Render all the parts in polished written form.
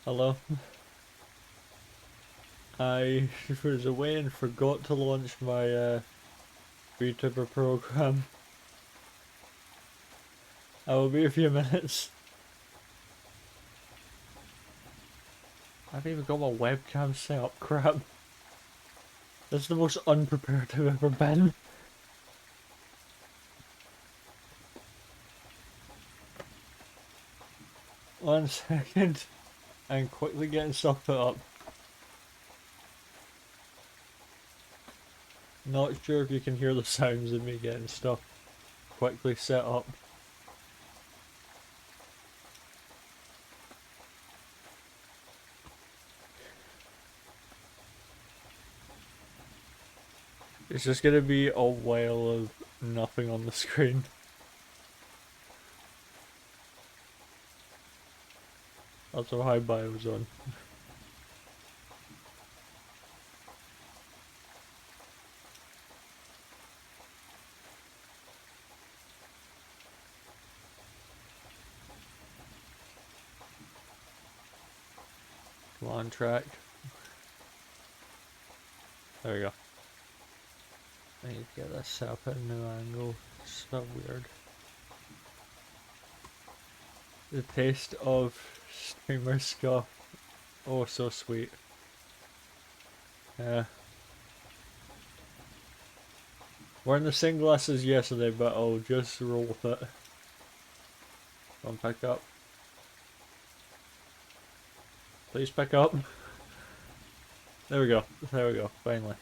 Hello. I was away and forgot to launch my VTuber program. I will be a few minutes. I haven't even got my webcam set up, crap. This is the most unprepared I've ever been. One second. I'm quickly getting stuff put up. Not sure if you can hear the sounds of me getting stuff quickly set up. It's just gonna be a while of nothing on the screen. That's how high I was on. Come on, track. There we go. I need to get this set up at a new angle. It's so weird. The taste of streamer scuff. Oh, so sweet. Yeah. Wearing the same glasses yesterday, but I'll just roll with it. Come on, pick up. Please pick up. There we go. There we go. Finally.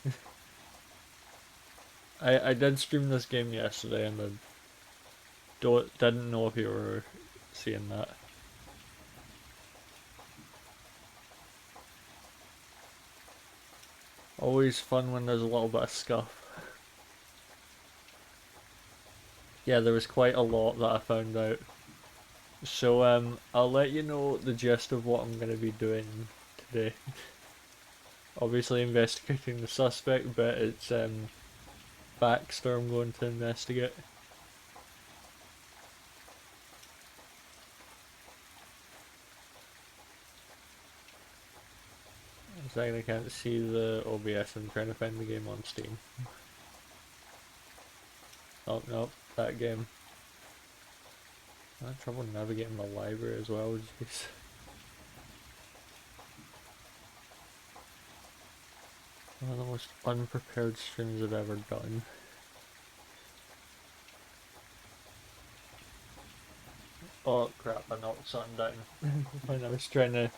I did stream this game yesterday and I didn't know if you were seeing that. Always fun when there's a little bit of scuff. Yeah, there was quite a lot that I found out. So I'll let you know the gist of what I'm going to be doing today. Obviously investigating the suspect, but it's Baxter I'm going to investigate. A second, I can't see the OBS. I'm trying to find the game on Steam. Oh no, that game. I had trouble navigating the library as well, jeez. One of the most unprepared streams I've ever done. Oh crap, I knocked something down when I was trying to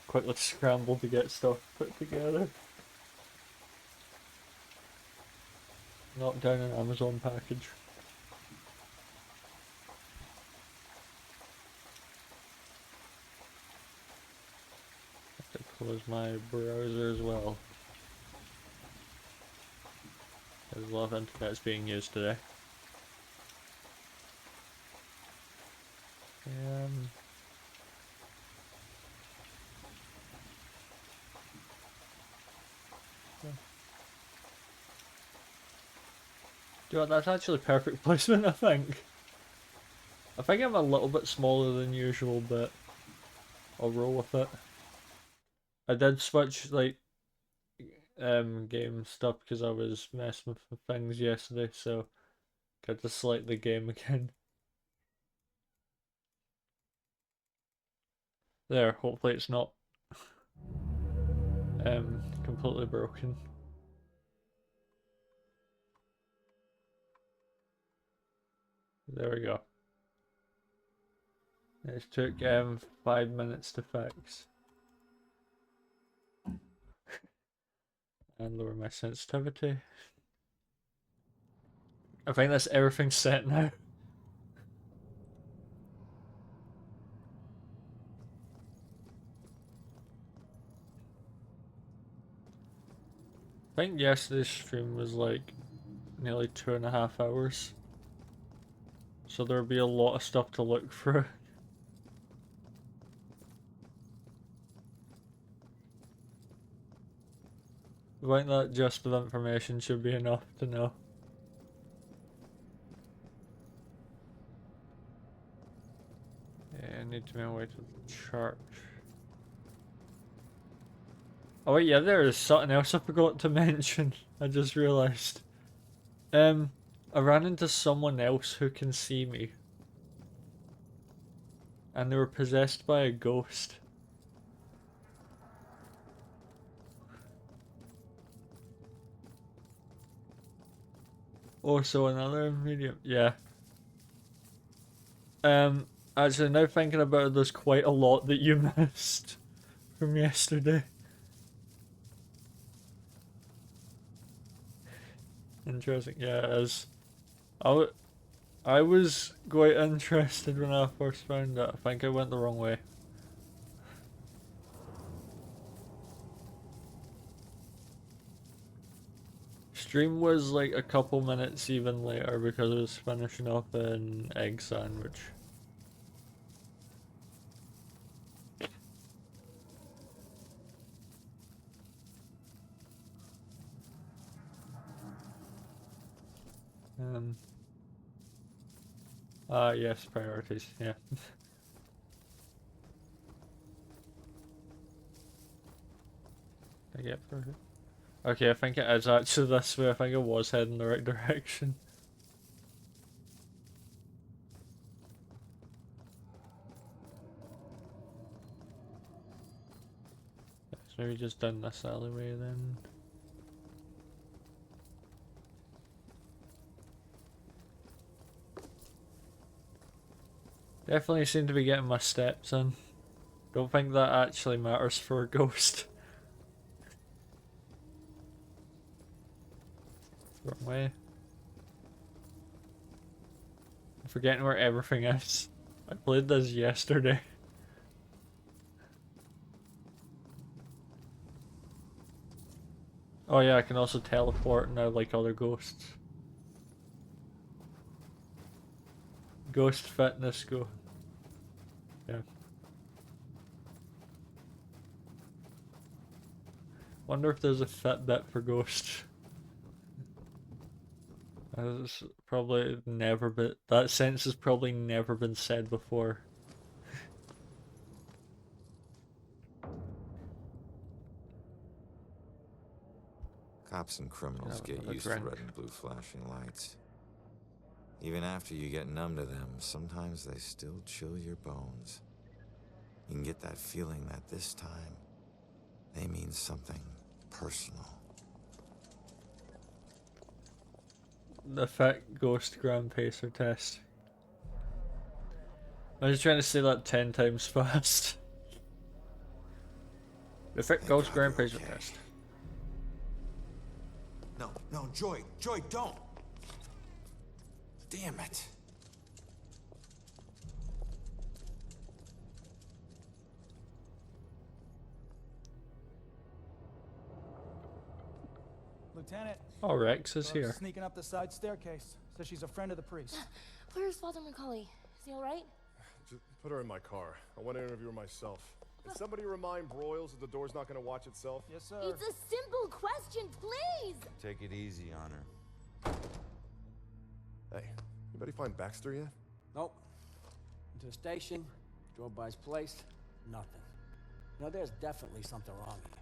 quickly scramble to get stuff put together. Knocked down an Amazon package. Have to close my browser as well. There's a lot of internet's being used today. Um, you know, that's actually perfect placement, I think. I think I'm a little bit smaller than usual, but I'll roll with it. I did switch like game stuff because I was messing with things yesterday, so got to select the game again. There, hopefully it's not completely broken. There we go. It took 5 minutes to fix. And lower my sensitivity. I think that's everything set now. I think yesterday's stream was like nearly 2.5 hours. So there'll be a lot of stuff to look through. I think that just of information should be enough to know. Yeah, I need to be on my way to the church. Oh wait, yeah, there is something else I forgot to mention. I just realised. I ran into someone else who can see me. And they were possessed by a ghost. Also another medium, yeah. Actually now thinking about it, there's quite a lot that you missed from yesterday. Interesting, yeah, it is. I was quite interested when I first found it. I think I went the wrong way. Stream was like a couple minutes even later because I was finishing up an egg sandwich. Yes, priorities, yeah. I get perfect. Okay, I think it is actually this way. I think I was heading the right direction. So maybe just down this alleyway then. Definitely seem to be getting my steps in. Don't think that actually matters for a ghost. Wrong way. I'm forgetting where everything is. I played this yesterday. Oh yeah, I can also teleport now like other ghosts. Ghost fitness go. Yeah. Wonder if there's a Fitbit for ghosts. That's probably never been. That sentence has probably never been said before. Cops and criminals get used to red and blue flashing lights. Even after you get numb to them, sometimes they still chill your bones. You can get that feeling that this time, they mean something personal. The Fit Ghost Grand Pacer test. I was trying to say that 10 times fast. The Fit Ghost Grand Pacer test. No, Joy, don't! Damn it! Lieutenant. Oh, Rex is here. Sneaking up the side staircase. Says she's a friend of the priest. Where's Father Macaulay? Is he alright? Just put her in my car. I want to interview her myself. Can somebody remind Broyles that the door's not going to watch itself? Yes, sir. It's a simple question, please! Take it easy on her. Hey, anybody find Baxter yet? Nope. Went to the station, drove by his place, nothing. You know, there's definitely something wrong here.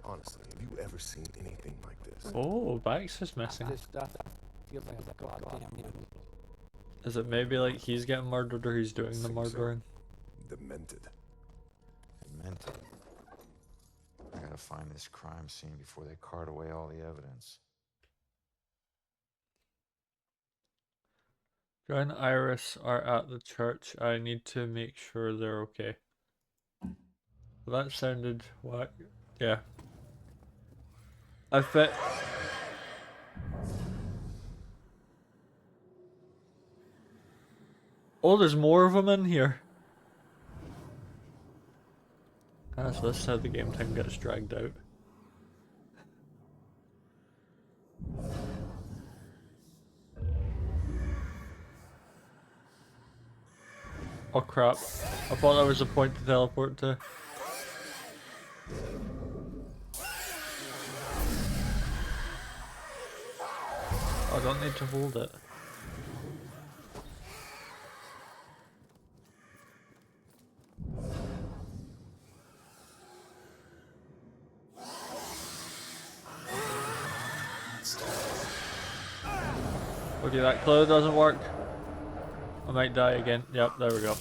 Honestly, have you ever seen anything like this? Oh, Bax is missing. This stuff feels like a goddamn mutant. Is it maybe like he's getting murdered or he's doing the murdering? Demented. Demented. I gotta find this crime scene before they cart away all the evidence. Joy and Iris are at the church. I need to make sure they're okay. Well, that sounded what? Yeah. I fit. Oh, there's more of them in here. Ah, so this is how the game time gets dragged out. Oh crap. I thought that was a point to teleport to. I don't need to hold it. Okay, that clearly doesn't work. I might die again. Yep, there we go.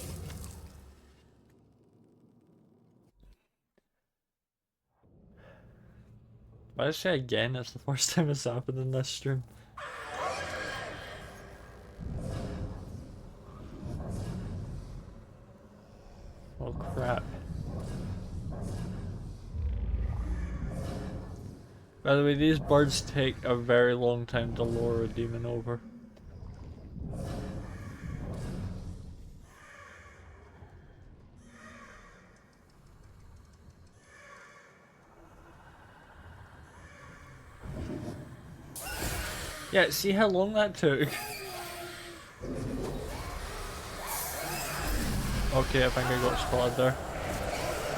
Why did I say again? It's the first time it's happened in this stream. Oh crap. By the way, these birds take a very long time to lure a demon over. Yeah, see how long that took? Okay, I think I got spotted there.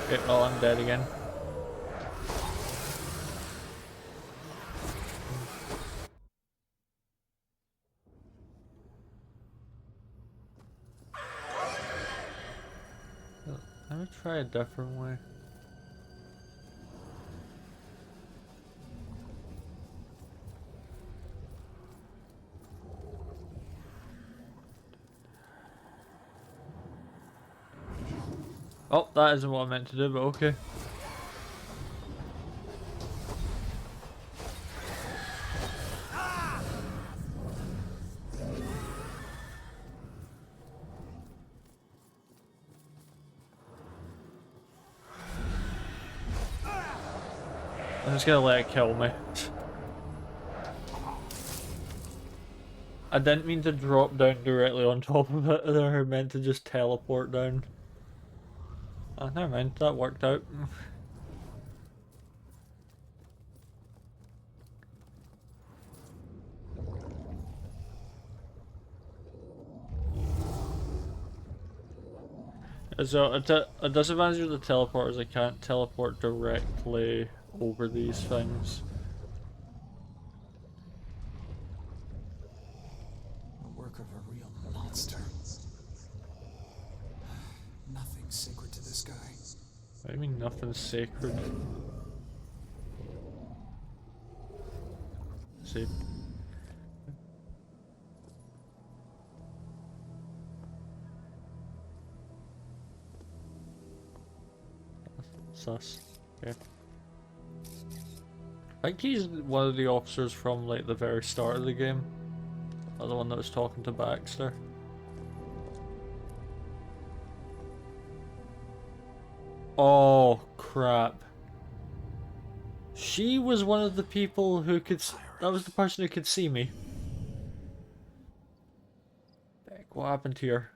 Okay, well, I'm dead again. Let me try a different way. Oh, that isn't what I meant to do, but okay. I'm just gonna let it kill me. I didn't mean to drop down directly on top of it, I meant to just teleport down. Oh, never mind, that worked out. So, a disadvantage of the teleport is I can't teleport directly over these things. The work of a real monster. Nothing sacred to this guy. What do you mean nothing's sacred? See. Sus. Okay. I think he's one of the officers from like the very start of the game. Or the one that was talking to Baxter. Oh crap. She was one of the people who could that was the person who could see me. Heck, what happened to her?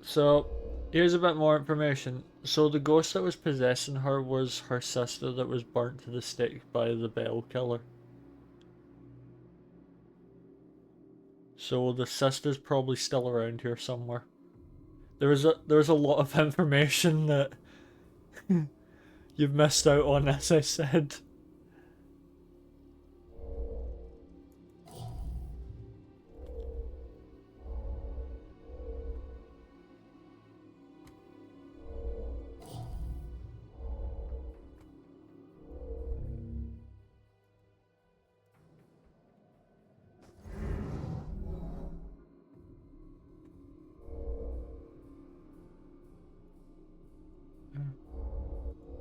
So, here's a bit more information. So the ghost that was possessing her was her sister that was burnt to the stake by the Bell Killer. So the sister's probably still around here somewhere. There was a lot of information that you've missed out on, as I said.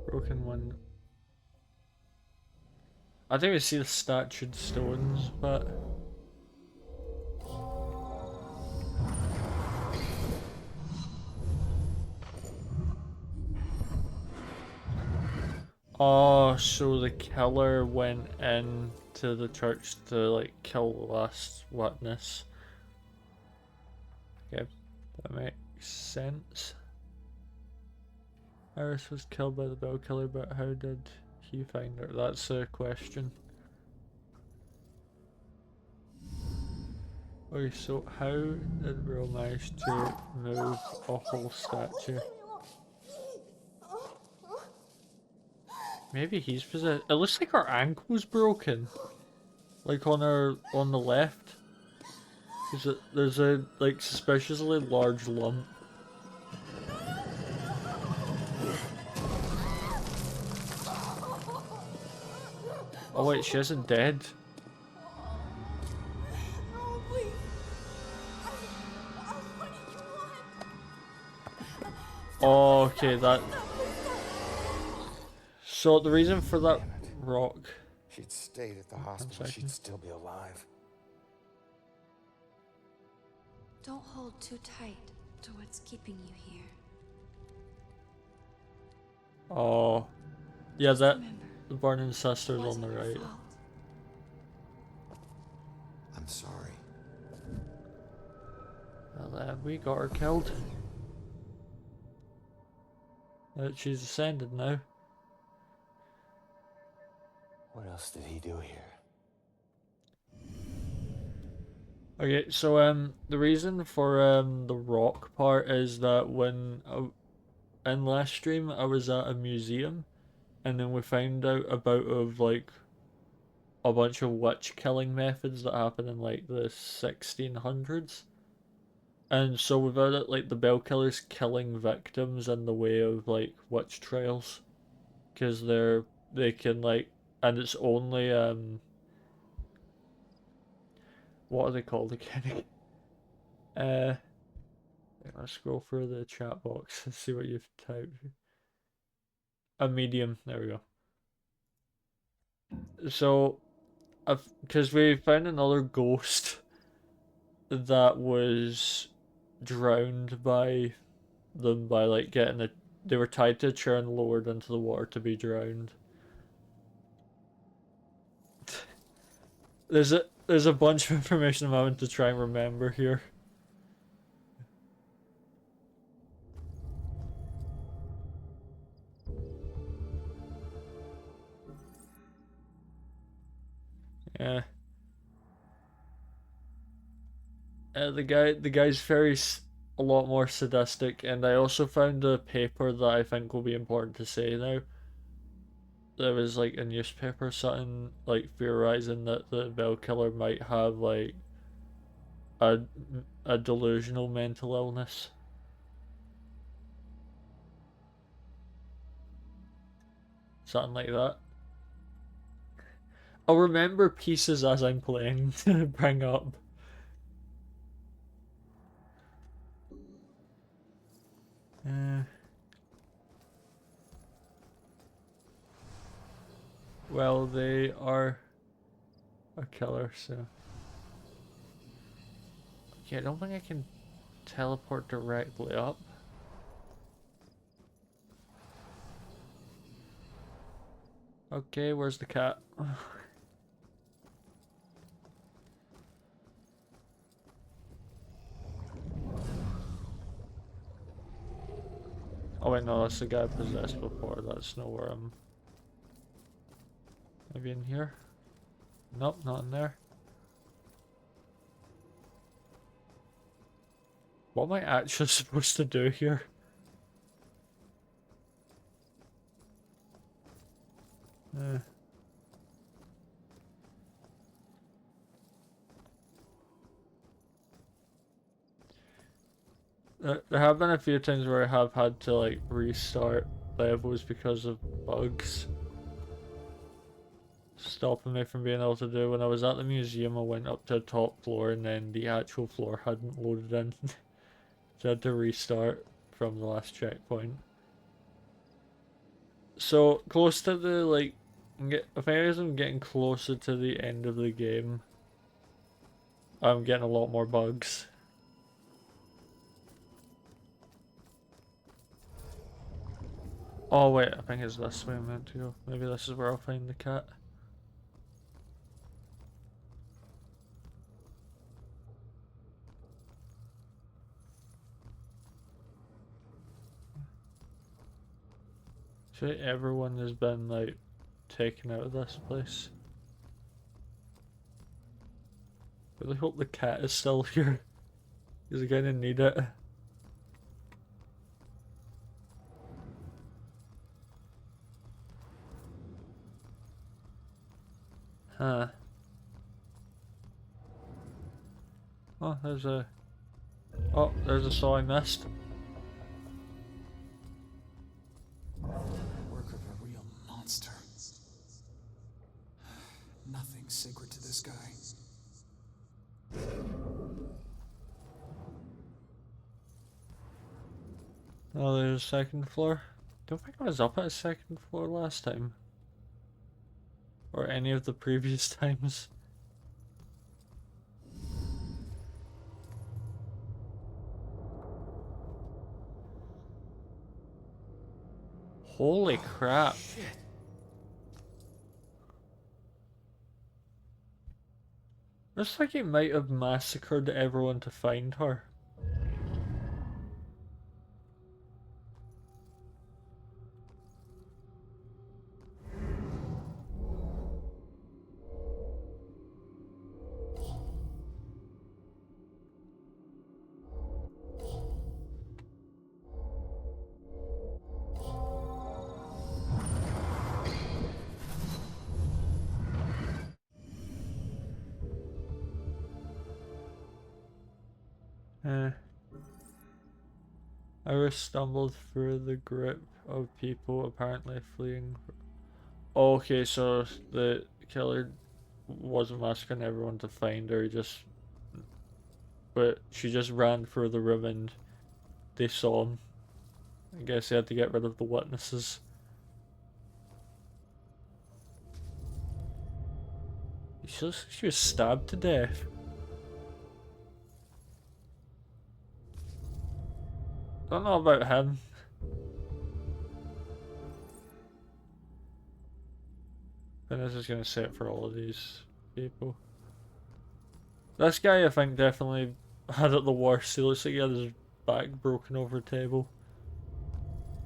Broken one. I think we see the statued stones, but oh, so the killer went into the church to like kill the last witness. Okay, that makes sense. Iris was killed by the Bell Killer, but how did he find her? That's a question. Okay, so how did Will manage to move a whole statue? Maybe he's possessed. It looks like her ankle's broken. Like on the left. There's a like suspiciously large lump. Oh wait, she isn't dead. No, please. What do you want? Oh, okay, that. Stop, please stop. So the reason for that rock. If she'd stayed at the hospital, she'd still be alive. Don't hold too tight to what's keeping you here. Oh, yeah, that Remember, the burning sister's on wasn't the your right. fault. I'm sorry. Well, we got her killed. She's ascended now. What else did he do here? Okay, so the reason for the rock part is that when in last stream I was at a museum, and then we found out about like a bunch of witch killing methods that happen in like the 1600s. And so without it, like the bell killers killing victims in the way of like witch trials, because they can like, and it's only what are they called again? Let's scroll through the chat box and see what you've typed. A medium. There we go. So, because we found another ghost that was drowned by them by like getting a. They were tied to a chair and lowered into the water to be drowned. There's a bunch of information I'm having to try and remember here. Yeah. The guy's very a lot more sadistic, and I also found a paper that I think will be important to say now. There was like a newspaper or something like theorizing that the bell killer might have like a delusional mental illness. Something like that. I'll remember pieces as I'm playing to bring up. Well, they are a killer, so. Okay, I don't think I can teleport directly up. Okay, where's the cat? Oh wait, no, that's the guy possessed before. That's nowhere I'm... Maybe in here? Nope, not in there. What am I actually supposed to do here? There have been a few times where I have had to like restart levels because of bugs stopping me from being able to do. When I was at the museum, I went up to the top floor and then the actual floor hadn't loaded in. So I had to restart from the last checkpoint. So close to the like, I think as I'm getting closer to the end of the game, I'm getting a lot more bugs. Oh wait, I think it's this way I'm meant to go. Maybe this is where I'll find the cat. Actually, everyone has been like taken out of this place. Really hope the cat is still here. He's gonna need it. Huh. Oh, there's a... Oh, there's a saw I missed. The work of a real monster. sacred to this guy. Oh, there's a second floor. Don't think I was up at a second floor last time. Or any of the previous times. Holy crap. Shit. Looks like he might have massacred everyone to find her. Iris stumbled through the group of people apparently fleeing. Okay, so the killer wasn't massacring everyone to find her, but she just ran through the room and they saw him. I guess he had to get rid of the witnesses. She was stabbed to death. Don't know about him. And this is gonna set for all of these people. This guy, I think, definitely had it the worst. He looks like he had his back broken over a table.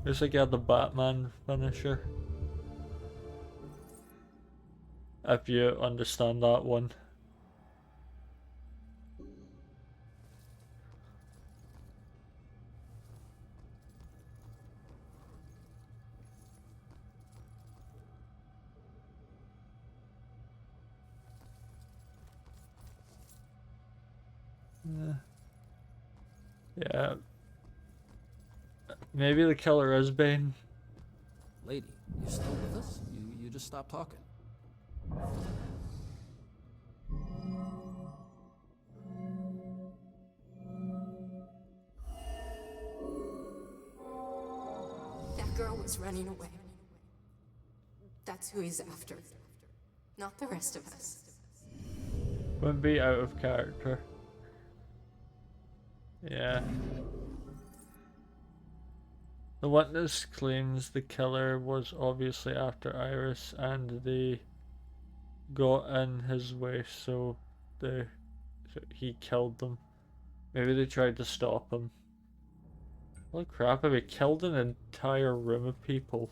Looks like he had the Batman finisher. If you understand that one. Yeah. Maybe the killer is Bane. Lady, you still with us? You just stopped talking. That girl was running away. That's who he's after. Not the rest of us. Wouldn't be out of character. Yeah. The witness claims the killer was obviously after Iris and they got in his way, so he killed them. Maybe they tried to stop him. Holy crap, have he killed an entire room of people?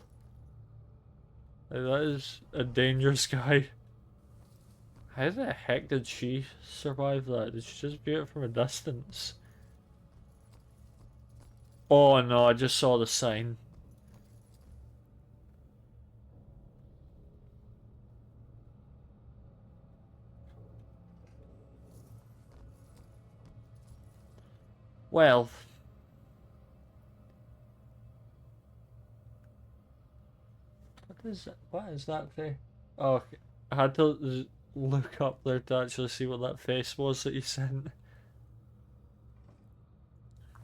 Like, that is a dangerous guy. How the heck did she survive that? Did she just view it from a distance? Oh no, I just saw the sign. Well. What is that thing? Oh, okay. I had to look up there to actually see what that face was that you sent.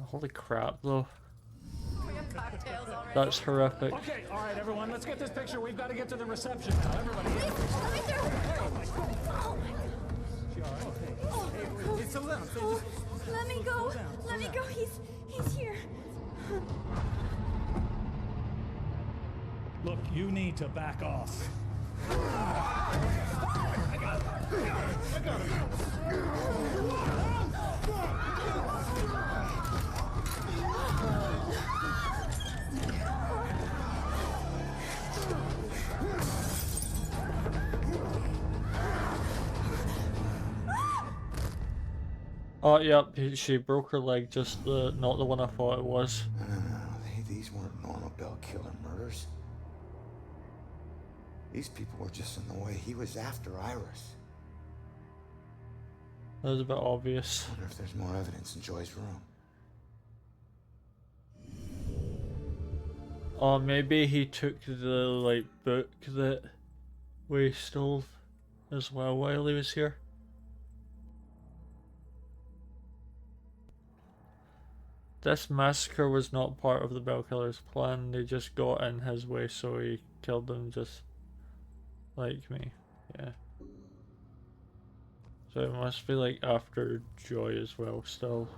Holy crap, though. That's horrific. Okay, all right, everyone, let's get this picture. We've got to get to the reception now. Everybody. Let me through! It's a limp. Let me go! Let me go! He's here. Look, you need to back off. Oh, yep, she broke her leg, just not the one I thought it was. No, these weren't normal Bell killer murders. These people were just in the way. He was after Iris. That was a bit obvious. I wonder if there's more evidence in Joy's room. Or maybe he took the, like, book that we stole. as well while he was here. This massacre was not part of the Bell Killer's plan. They just got in his way, so he killed them just like me. Yeah. So it must be like after Joy as well still.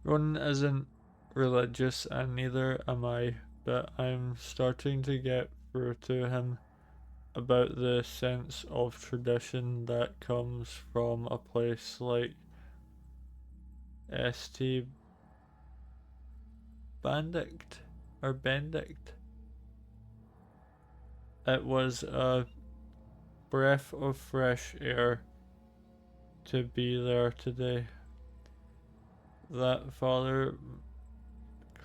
Ronan isn't religious and neither am I, but I'm starting to get through to him about the sense of tradition that comes from a place like St. Benedict or Benedict. It was a breath of fresh air to be there today. That Father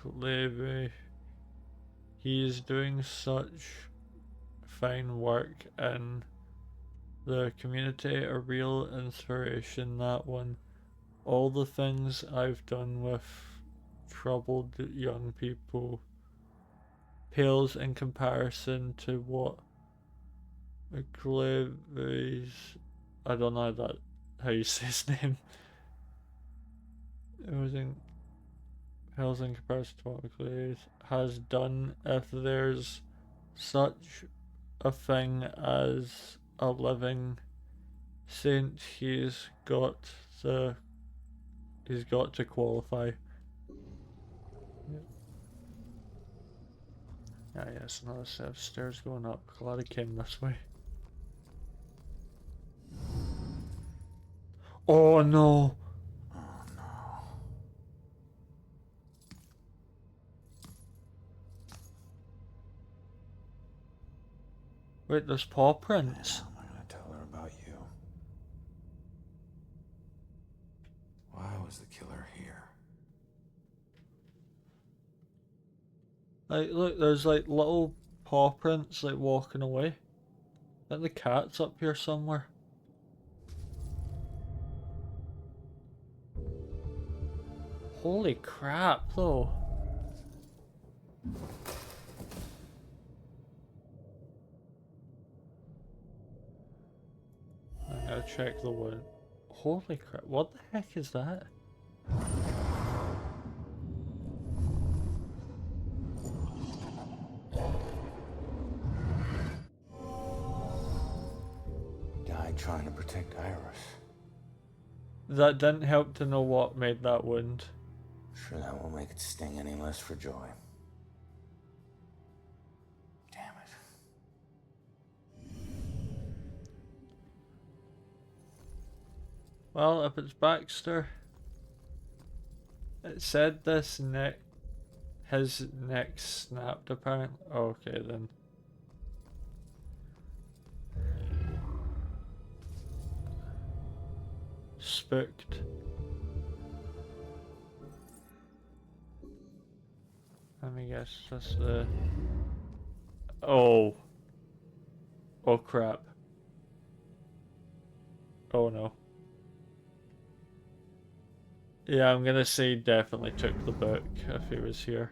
Cleve, he is doing such fine work in the community, a real inspiration, that one. All the things I've done with troubled young people pales in comparison to what Cleve's, I don't know how you say his name. It was in pales in comparison to what Cleve's has done. If there's such a thing as a living saint, he's got to qualify. Ah, yes, another set of stairs going up. Glad I came this way. Oh no! Oh no. Wait, there's paw prints. How am I gonna tell her about you? Why was the killer here? Like, look, there's like little paw prints like walking away. I think the cat's up here somewhere. Holy crap, though. I gotta check the wood. Holy crap, what the heck is that? Died trying to protect Iris. That didn't help to know what made that wound. Sure that won't make it sting any less for Joy. Damn it. Well, if it's Baxter, it said his neck snapped apparently. Okay then. Spooked. Let me guess, that's the... Oh. Oh crap. Oh no. Yeah, I'm gonna say definitely took the book if he was here.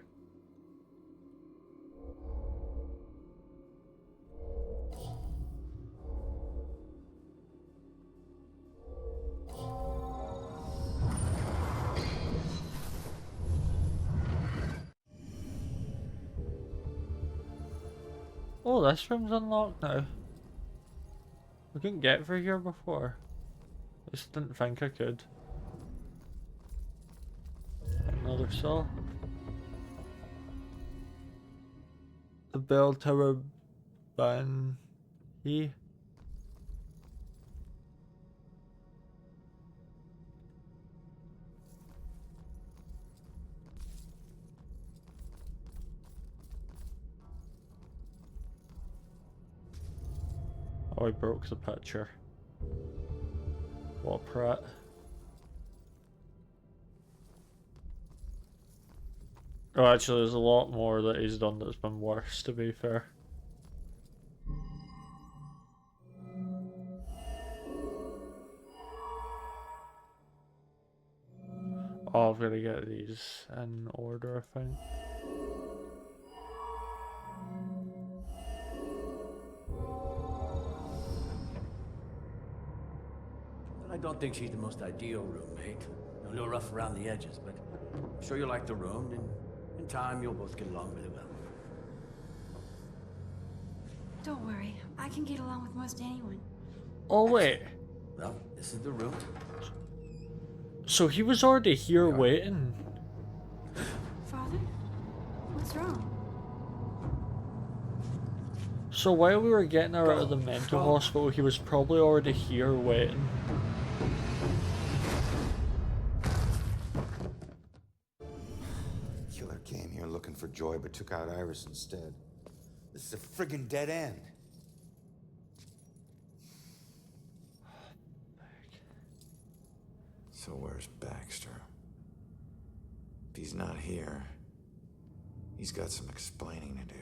Oh, this room's unlocked now. We couldn't get through here before. I just didn't think I could. Another saw. The bell tower ban. He. Oh, he broke the picture. What a prat. Oh, actually, there's a lot more that he's done that's been worse, to be fair. got to get these in order, I think. I don't think she's the most ideal roommate. A little rough around the edges, but I'm sure you'll like the room, and in time you'll both get along really well. Don't worry, I can get along with most anyone. Oh wait. Well, this is the room. So he was already here waiting. Father? What's wrong? So while we were getting her out of the mental hospital, he was probably already here waiting. Killer came here looking for Joy, but took out Iris instead. This is a friggin' dead end. So where's Baxter? If he's not here, he's got some explaining to do.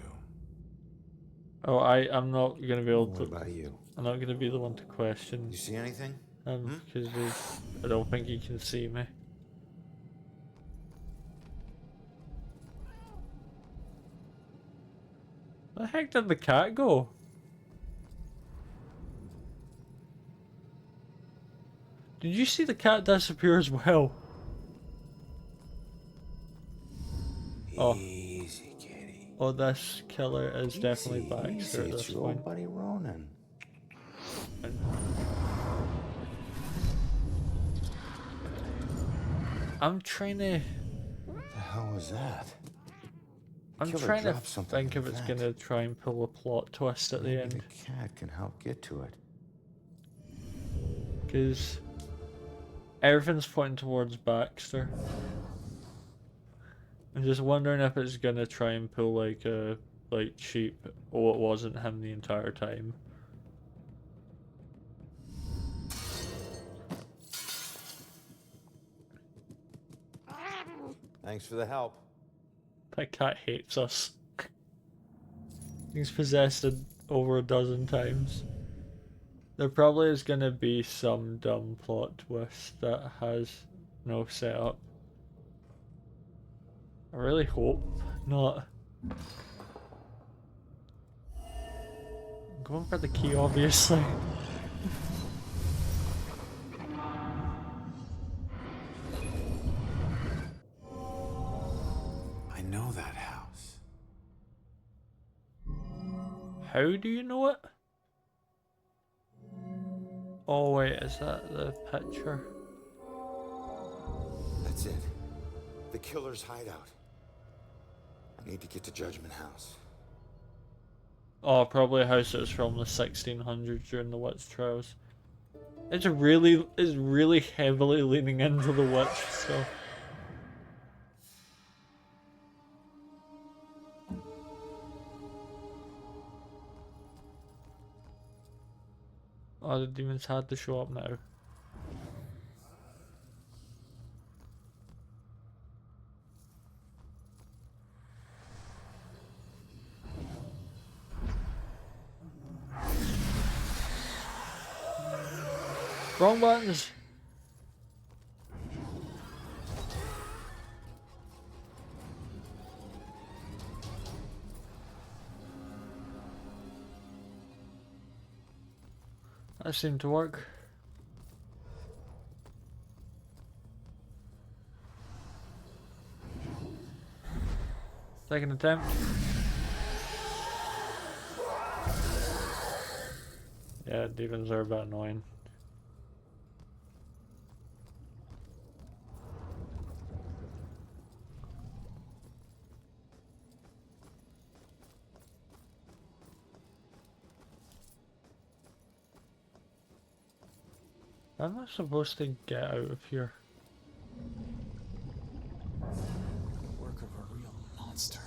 Oh, I'm not gonna be able to. What about you? I'm not gonna be the one to question. You see anything? Because I don't think he can see me. Where the heck did the cat go? Did you see the cat disappear as well? Oh. Easy, kitty. Oh, this killer is definitely Baxter at It's this your point. old buddy Ronan. I'm trying to... What the hell was that? I'm Killer trying to dropped something think in if the it's vent. gonna try and pull a plot twist at the Maybe end. the cat can help get to it. Because everything's pointing towards Baxter. I'm just wondering if it's gonna try and pull like a cheap, oh, it wasn't him the entire time. Thanks for the help. That cat hates us. He's possessed it over a dozen times. There probably is gonna be some dumb plot twist that has no setup. I really hope not. I'm going for the key, obviously. I know that house. How do you know it? Oh wait, is that the picture? That's it. The killer's hideout. I need to get to Judgment House. Oh, probably a house that was from the 1600s during the witch trials. It's really heavily leaning into the witch stuff. Oh, the demons had to show up now. Wrong buttons! That seemed to work. Second attempt. Yeah, demons are a bit annoying. I'm not supposed to get out of here. Work of a real monster.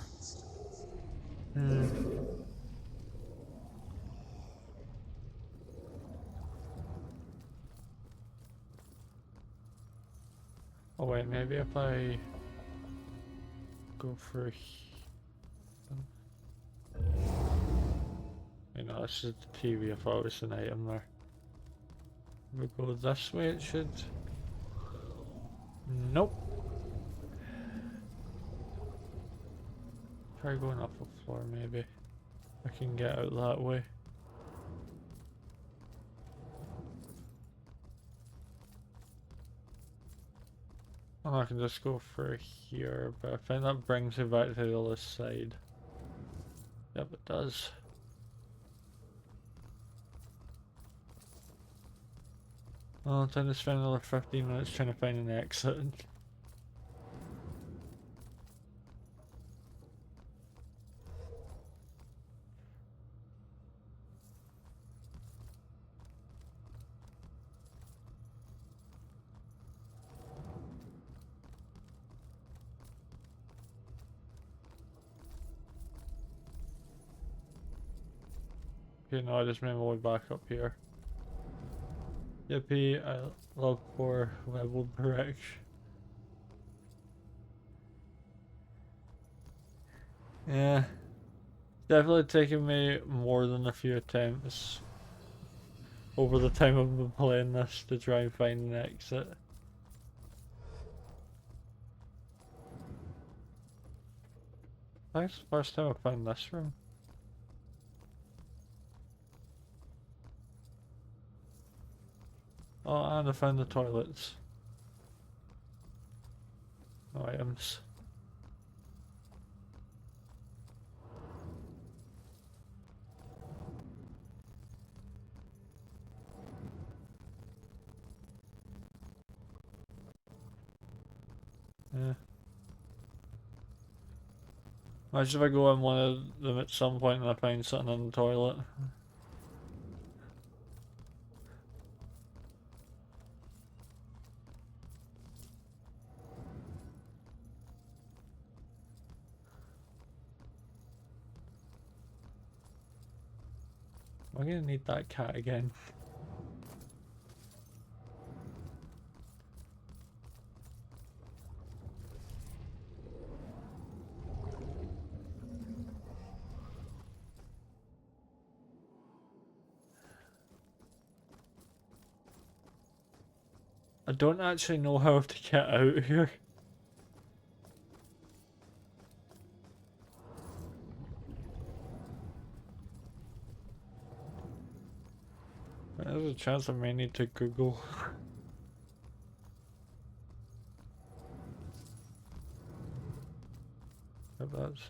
Oh wait, maybe if I go for you know, this is the TV. I thought it was an item there. If we go this way, it should. Nope. Try going up a floor, maybe. I can get out that way. And I can just go for here, but I think that brings me back to the other side. Yep, it does. Well, I'm trying to spend another 15 minutes trying to find an exit. Okay, no, I just made my way back up here. Yippee, I love poor level brick. Yeah, definitely taken me more than a few attempts over the time I've been playing this to try and find an exit. That's the first time I found this room. Oh, and I found the toilets. No items. Yeah. Imagine if I go in one of them at some point and I find something in the toilet. I'm gonna need that cat again. I don't actually know how to get out here. There's a chance I may need to Google. But that's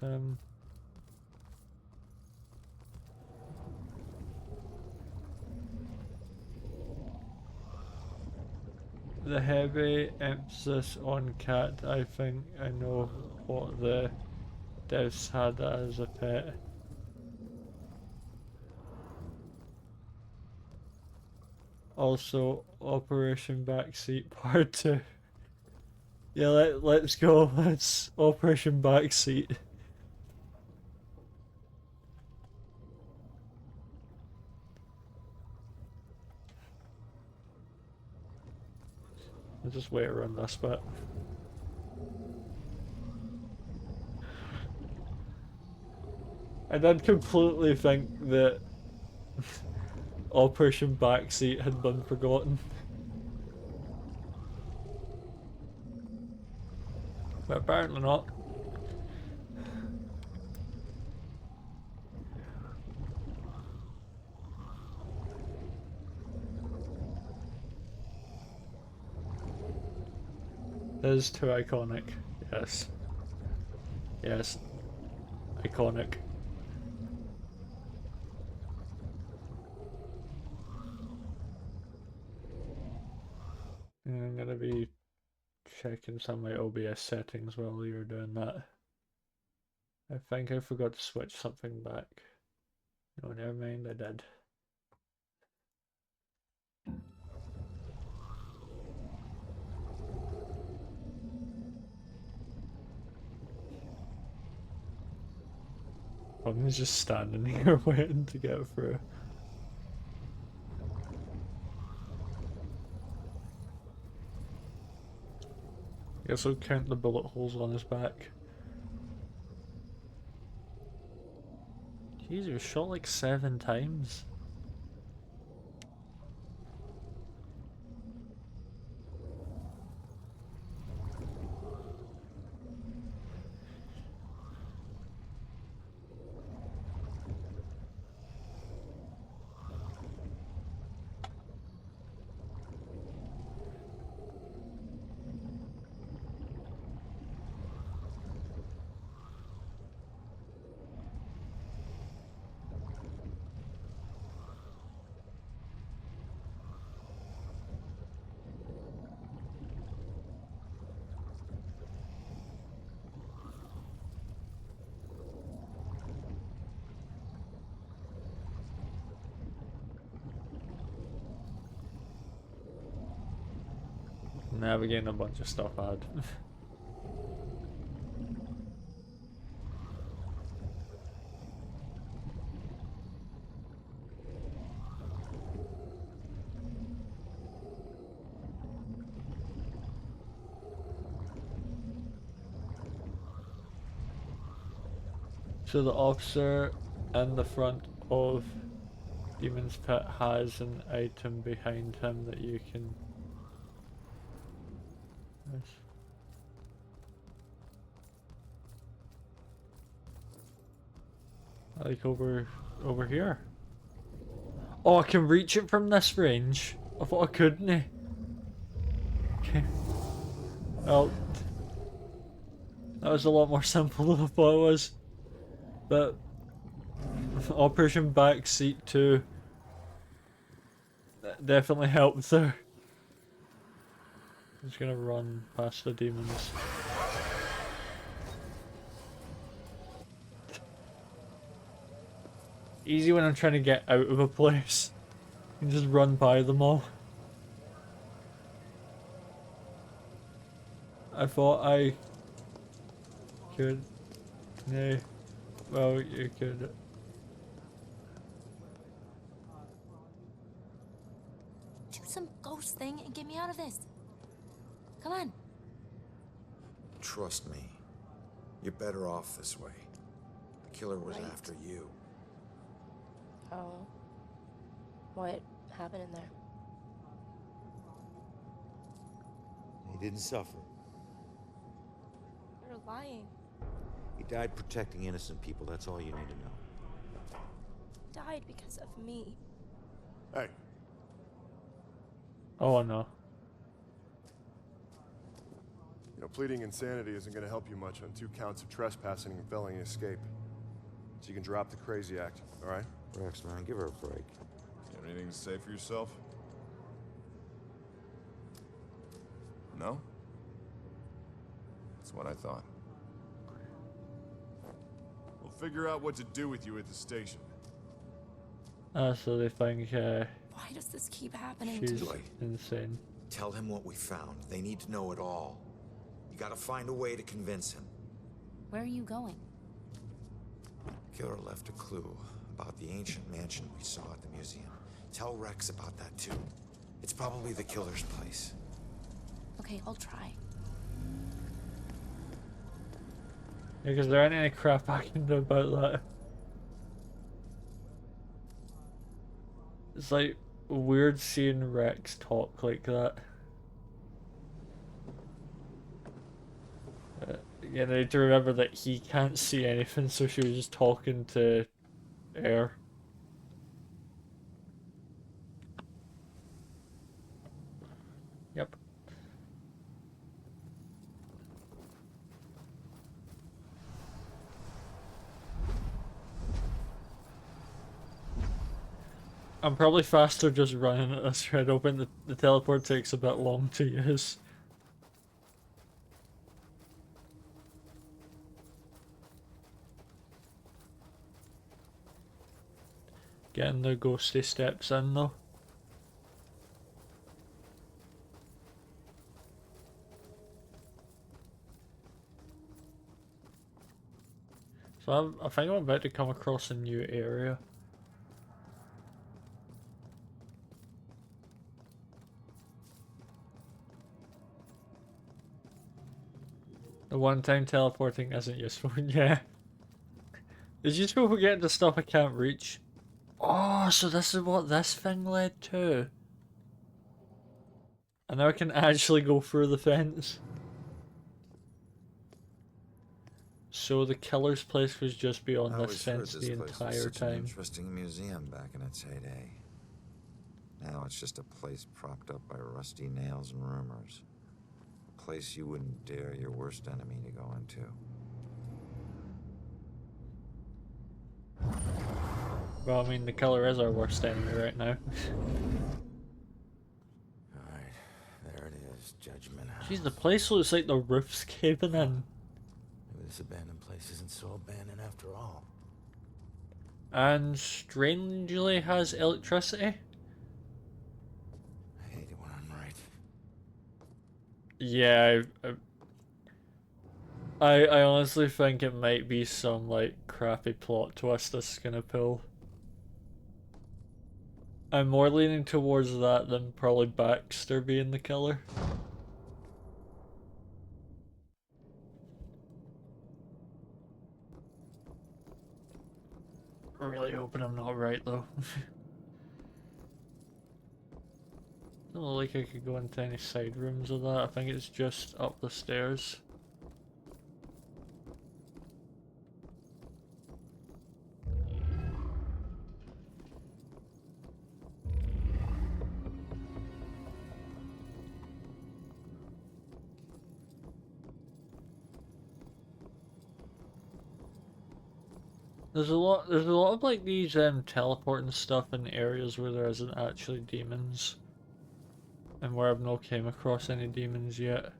the heavy emphasis on cat. I think I know what the devs had as a pet. Also, Operation Backseat Part 2. Yeah, let's go. Let's Operation Backseat. I'll just wait around this bit. I did completely think that Operation Backseat had been forgotten. But apparently not. It is too iconic. Yes. Yes. Iconic. And I'm gonna be checking some of my OBS settings while you're doing that. I think I forgot to switch something back. No, never mind, I did. I'm just standing here waiting to get through. Guess I'll count the bullet holes on his back. Jeez, he was shot like 7 times. navigating a bunch of stuff I had. So the officer in the front of Demon's Pit has an item behind him that you can... Like over here. Oh, I can reach it from this range. I thought I couldn't. Okay. Well, that was a lot more simple than I thought it was. But Operation Backseat 2 definitely helped there. I'm just gonna run past the demons. Easy when I'm trying to get out of a place. You can just run by them all. I thought I could. No. Well, you could. Do some ghost thing and get me out of this. Come on. Trust me. You're better off this way. The killer was Right. after you. Oh. What happened in there? He didn't suffer. You're lying. He died protecting innocent people. That's all you need to know. Died because of me. Hey. Oh no. You know, pleading insanity isn't going to help you much on 2 counts of trespassing and felony escape. So you can drop the crazy act, all right? Rex, man, give her a break. You have anything to say for yourself? No? That's what I thought. We'll figure out what to do with you at the station. So they think Why does this keep happening she's to me? insane. Tell him what we found. They need to know it all. You gotta find a way to convince him. Where are you going? Killer left a clue about the ancient mansion we saw at the museum. Tell Rex about that too. It's probably the killer's place. Okay, I'll try. Yeah, because there ain't any crap I can do about that. It's like weird seeing Rex talk like that. Yeah, they need to remember that he can't see anything, so she was just talking to air. Yep. I'm probably faster just running at this red open. The teleport takes a bit long to use. Getting the ghosty steps in though. So I think I'm about to come across a new area. The one-time teleporting isn't useful. Yeah. It's useful for getting to stuff I can't reach. Oh, so this is what this thing led to. And now I can actually go through the fence. So the killer's place was just beyond this fence the entire time. An interesting museum back in its heyday. Now it's just a place propped up by rusty nails and rumors. A place you wouldn't dare your worst enemy to go into. Well, I mean, the killer is our worst enemy right now. Alright, there it is, Judgment House. Jeez, the place looks like the roof's caving in. Maybe this abandoned place isn't so abandoned after all. And strangely has electricity. I hate it when I'm right. Yeah, I honestly think it might be some like crappy plot twist this is gonna pull. I'm more leaning towards that than probably Baxter being the killer. I'm really hoping I'm not right though. Don't look like I could go into any side rooms of that. I think it's just up the stairs. There's a lot of like these teleporting stuff in areas where there isn't actually demons. And where I've not came across any demons yet.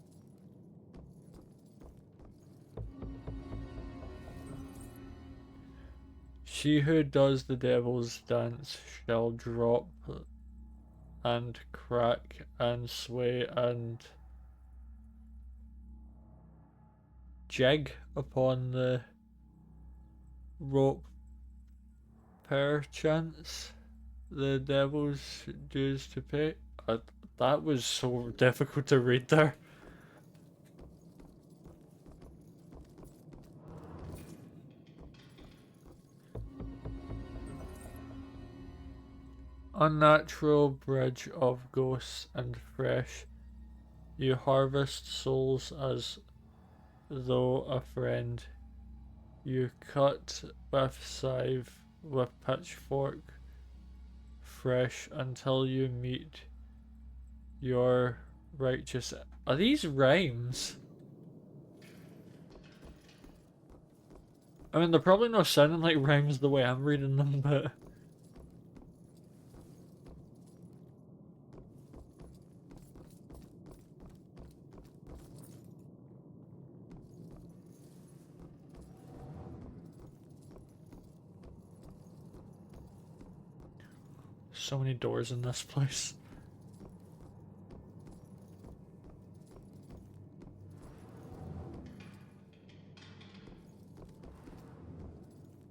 She who does the devil's dance shall drop and crack and sway and jig upon the rope perchance the devil's dues to pay. That was so difficult to read there. Unnatural bridge of ghosts and fresh, you harvest souls as though a friend. You cut with scythe, with pitchfork, fresh until you meet your righteous. Are these rhymes? I mean, they're probably not sounding like rhymes the way I'm reading them, but. So many doors in this place.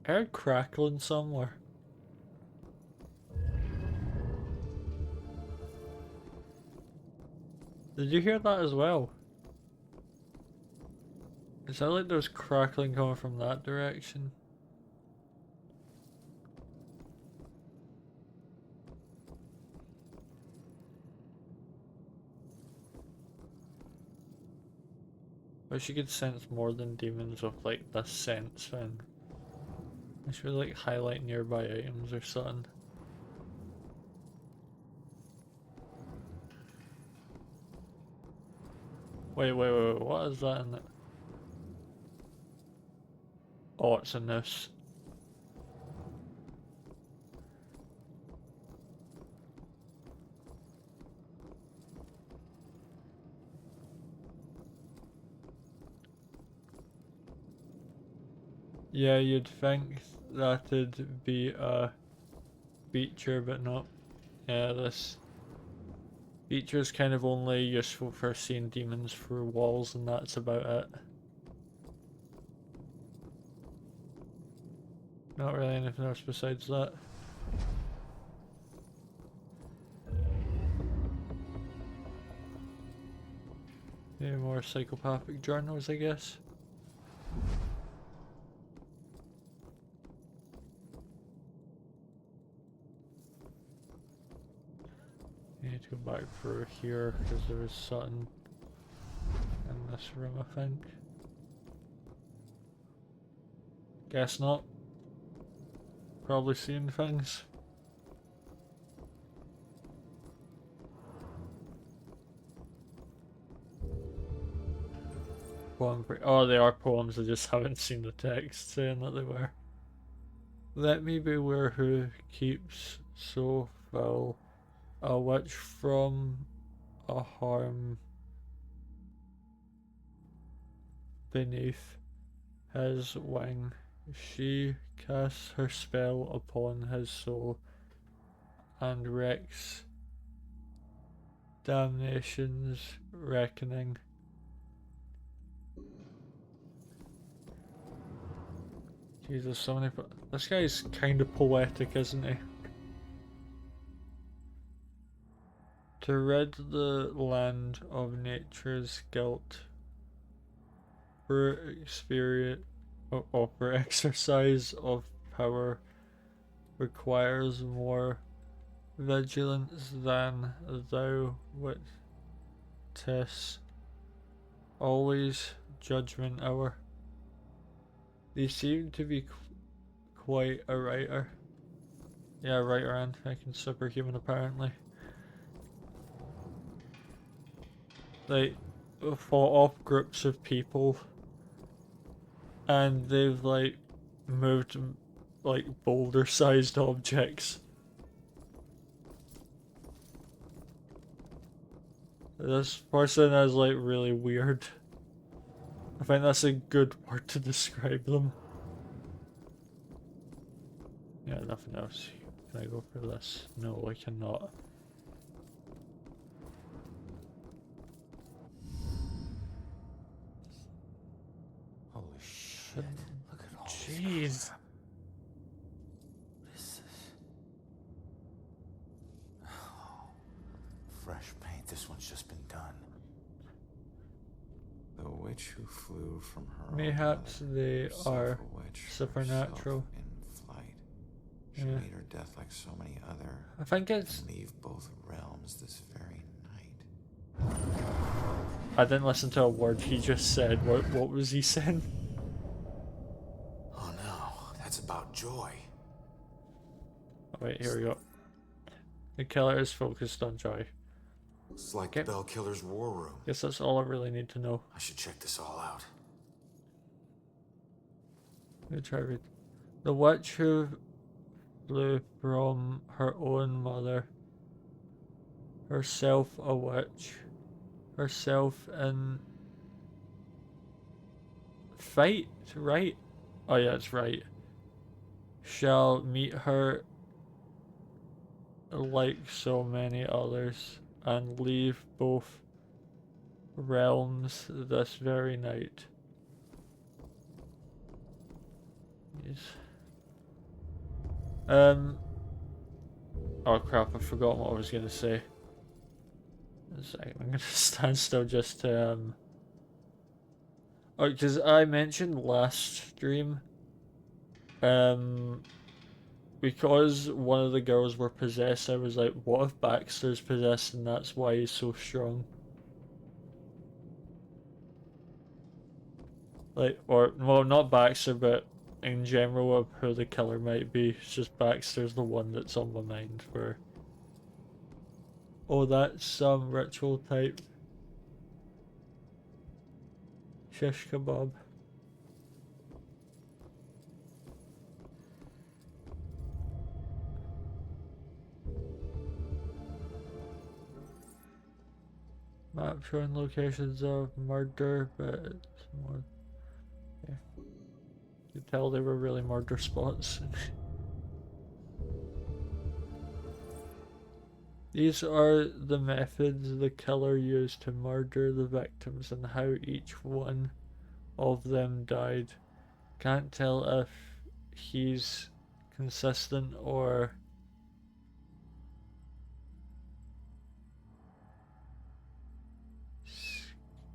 I heard crackling somewhere. Did you hear that as well? It sounded like there was crackling coming from that direction. Wish you could sense more than demons with like this sense, and I should like highlight nearby items or something. Wait, what is that in it? Oh, it's a noose. Yeah, you'd think that'd be a feature, but not. Yeah, this feature's kind of only useful for seeing demons through walls, and that's about it. Not really anything else besides that. Maybe more psychopathic journals, I guess. I need to go back through here because there was something in this room, I think. Guess not. Probably seeing things. Oh, they are poems, I just haven't seen the text saying that they were. Let me beware who keeps so foul a witch from a harm beneath his wing. She casts her spell upon his soul and wrecks Damnation's Reckoning. Jesus, so many. This guy's kind of poetic, isn't he? To rid the land of nature's guilt, for experience or for exercise of power requires more vigilance than thou witest. Always judgment hour. They seem to be quite a writer. Yeah, writer and fucking superhuman apparently. They fought off groups of people and they've like moved like boulder sized objects. This person is like really weird. I think that's a good word to describe them. Yeah, nothing else. Can I go for this? No, I cannot. Holy shit. Look at all Jeez. this crap. What is this? Oh, fresh paint. This one's just been done. The witch who flew from her Mayhaps own mother, they herself are a witch, supernatural. herself in flight. She Yeah. made her death like so many other. I think it's. And leave both realms this very night. I didn't listen to a word he just said. What was he saying? Oh no, that's about Joy. Oh, wait, here we go. The killer is focused on Joy. It's like Okay. the Bell Killer's war room. Guess that's all I really need to know. I should check this all out. Let me try read. The witch who flew from her own mother, herself a witch, herself in fight, right? Oh yeah, it's right. Shall meet her like so many others and leave both realms this very night. Yes. Oh crap, I forgot what I was gonna say. A second, I'm gonna stand still just to oh, because I mentioned last stream because one of the girls were possessed, I was like, what if Baxter's possessed and that's why he's so strong? Like, or, well, not Baxter, but in general of who the killer might be. It's just Baxter's the one that's on my mind for... Oh, that's some ritual type. Shish kebab. Map showing locations of murder, but it's more... Yeah. You could tell they were really murder spots. These are the methods the killer used to murder the victims and how each one of them died. Can't tell if he's consistent or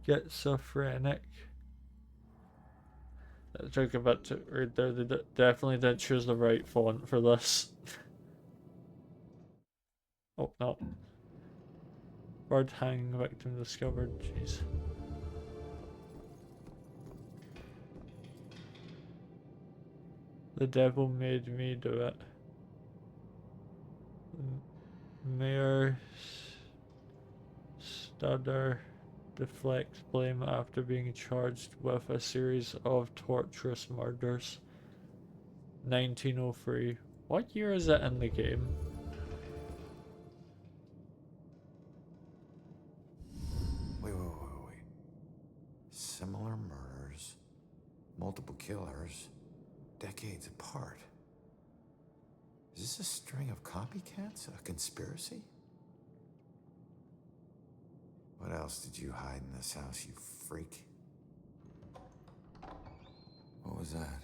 schizophrenic. That took a bit to read there. They definitely didn't choose the right font for this. Oh, no. Bird hanging victim discovered. Jeez. The devil made me do it. Mayor Studer deflects blame after being charged with a series of torturous murders. 1903. What year is it in the game? Wait. Similar murders, multiple killers, decades apart. Is this a string of copycats? A conspiracy? What else did you hide in this house, you freak? What was that?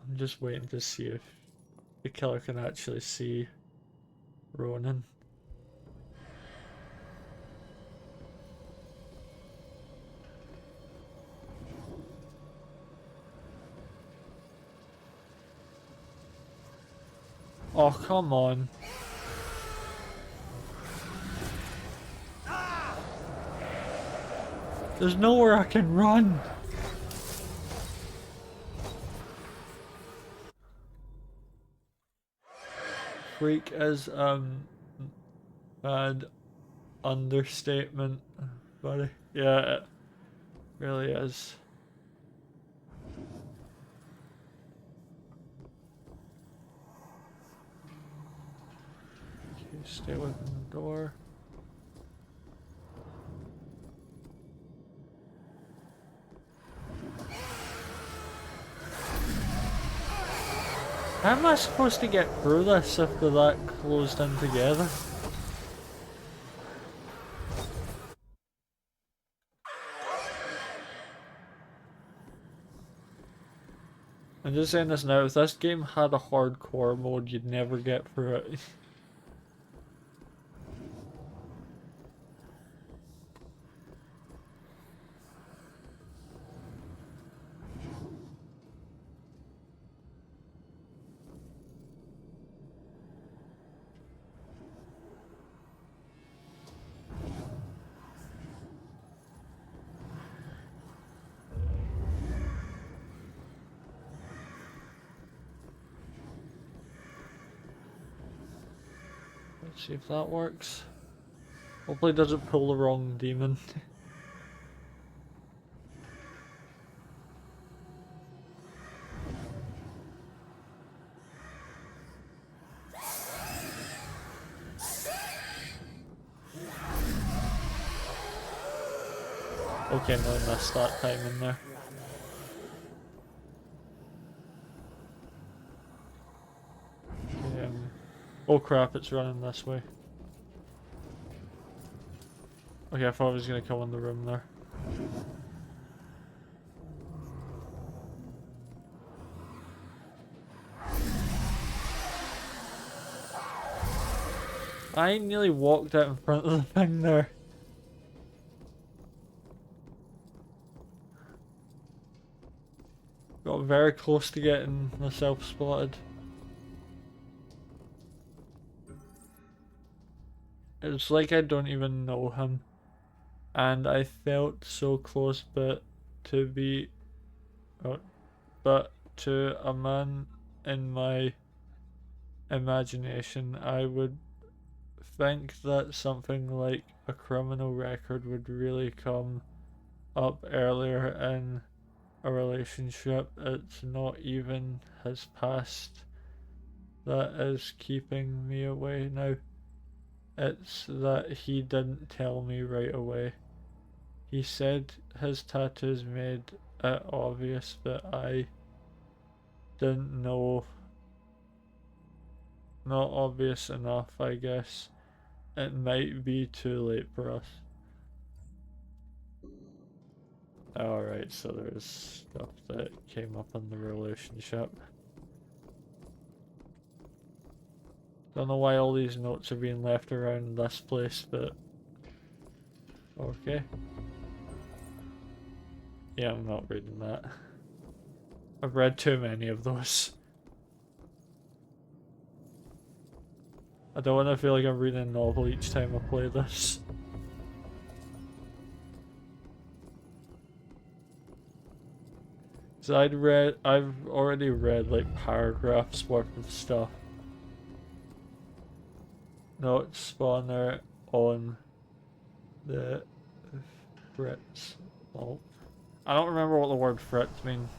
I'm just waiting to see if the killer can actually see Ronan. Oh, come on. There's nowhere I can run. Freak is bad understatement, buddy. Yeah, it really is. Okay, stay away from the door. How am I supposed to get through this if they're that closed in together? I'm just saying this now, if this game had a hardcore mode, you'd never get through it. Let's see if that works. Hopefully it doesn't pull the wrong demon. Okay, no, I missed that time in there. Okay, oh crap, it's running this way. Okay, I thought I was gonna come in the room there. I nearly walked out in front of the thing there. Got very close to getting myself spotted. It's like I don't even know him. And I felt so close, but to be... but to a man in my imagination, I would think that something like a criminal record would really come up earlier in a relationship. It's not even his past that is keeping me away now. It's that he didn't tell me right away. He said his tattoos made it obvious, but I didn't know. Not obvious enough, I guess. It might be too late for us. Alright, so there's stuff that came up in the relationship. Don't know why all these notes are being left around this place, but... okay. Yeah, I'm not reading that. I've read too many of those. I don't want to feel like I'm reading a novel each time I play this. So I've already read like paragraphs worth of stuff. Note spawner on the Fritz. Oh, I don't remember what the word Fritz means.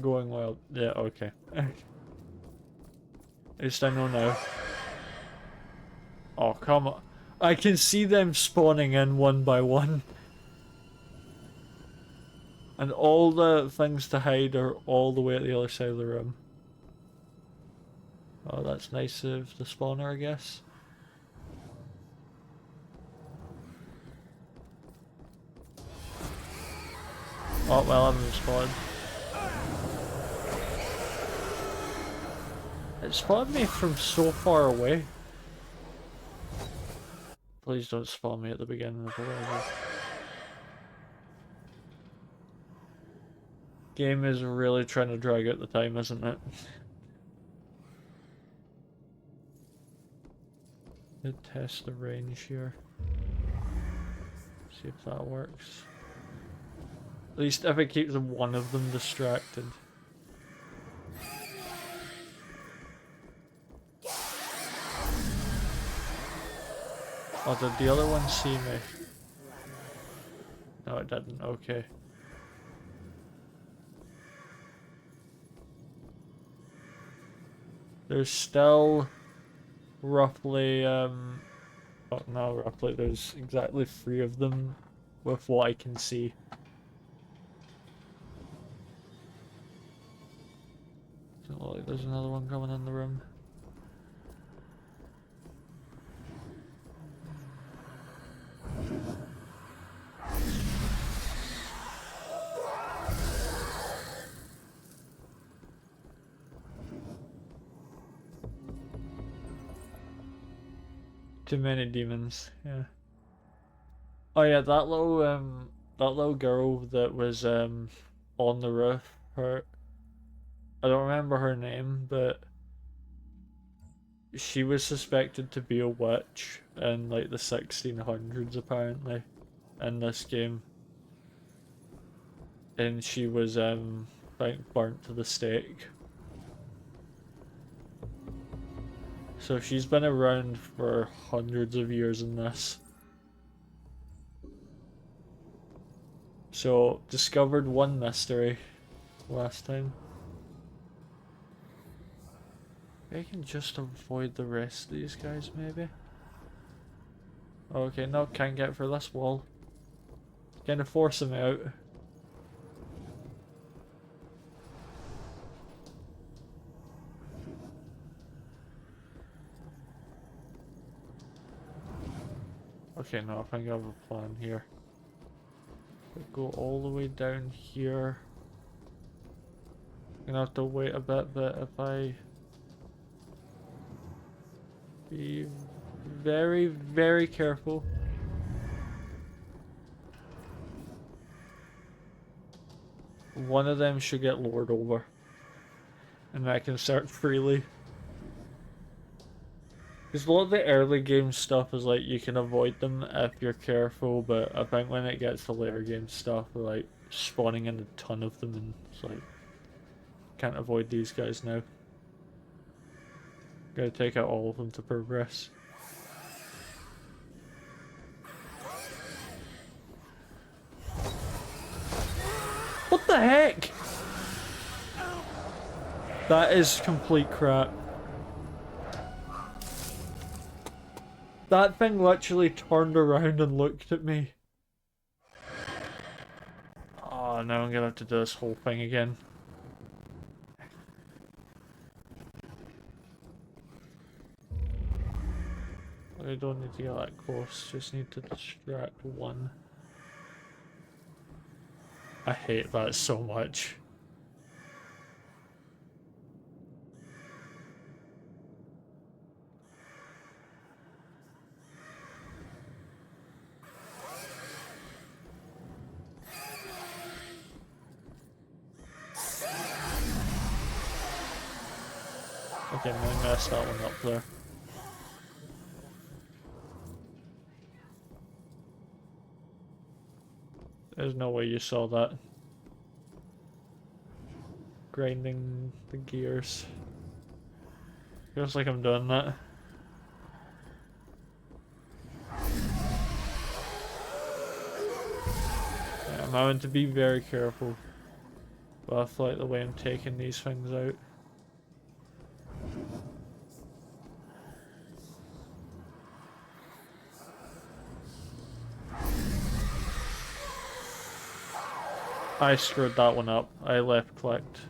Going wild. Yeah, okay. At least I know now. Oh, come on. I can see them spawning in one by one. And all the things to hide are all the way at the other side of the room. Oh, that's nice of the spawner, I guess. Oh, well, I'm spawned. It spawned me from so far away. Please don't spawn me at the beginning of the level. Game is really trying to drag out the time, isn't it? Let's test the range here. See if that works. At least if it keeps one of them distracted. Oh, did the other one see me? No, it didn't. Okay. There's still roughly, oh no, roughly, there's exactly 3 of them with what I can see. Doesn't look like there's another one coming in the room. Too many demons, yeah. Oh yeah, that little girl that was on the roof, I don't remember her name, but she was suspected to be a witch in like the 1600s apparently in this game. And she was like burnt to the stake. So she's been around for hundreds of years in this. So, discovered one mystery last time. I can just avoid the rest of these guys, maybe. Okay, no, can't get for this wall. Gonna force him out. Okay, no, I think I have a plan here. Go all the way down here. Gonna have to wait a bit, but if I be very, very careful. One of them should get lured over. And I can start freely. Because a lot of the early game stuff is like you can avoid them if you're careful, but I think when it gets to later game stuff, like spawning in a ton of them, and it's like can't avoid these guys now. Gotta take out all of them to progress. What the heck? That is complete crap. That thing literally turned around and looked at me. Oh, now I'm gonna have to do this whole thing again. I don't need to get that close, just need to distract one. I hate that so much. Okay, I messed that one up there. There's no way you saw that. Grinding the gears. Feels like I'm doing that. Yeah, I'm having to be very careful. But I feel like the way I'm taking these things out. I screwed that one up. I left clicked.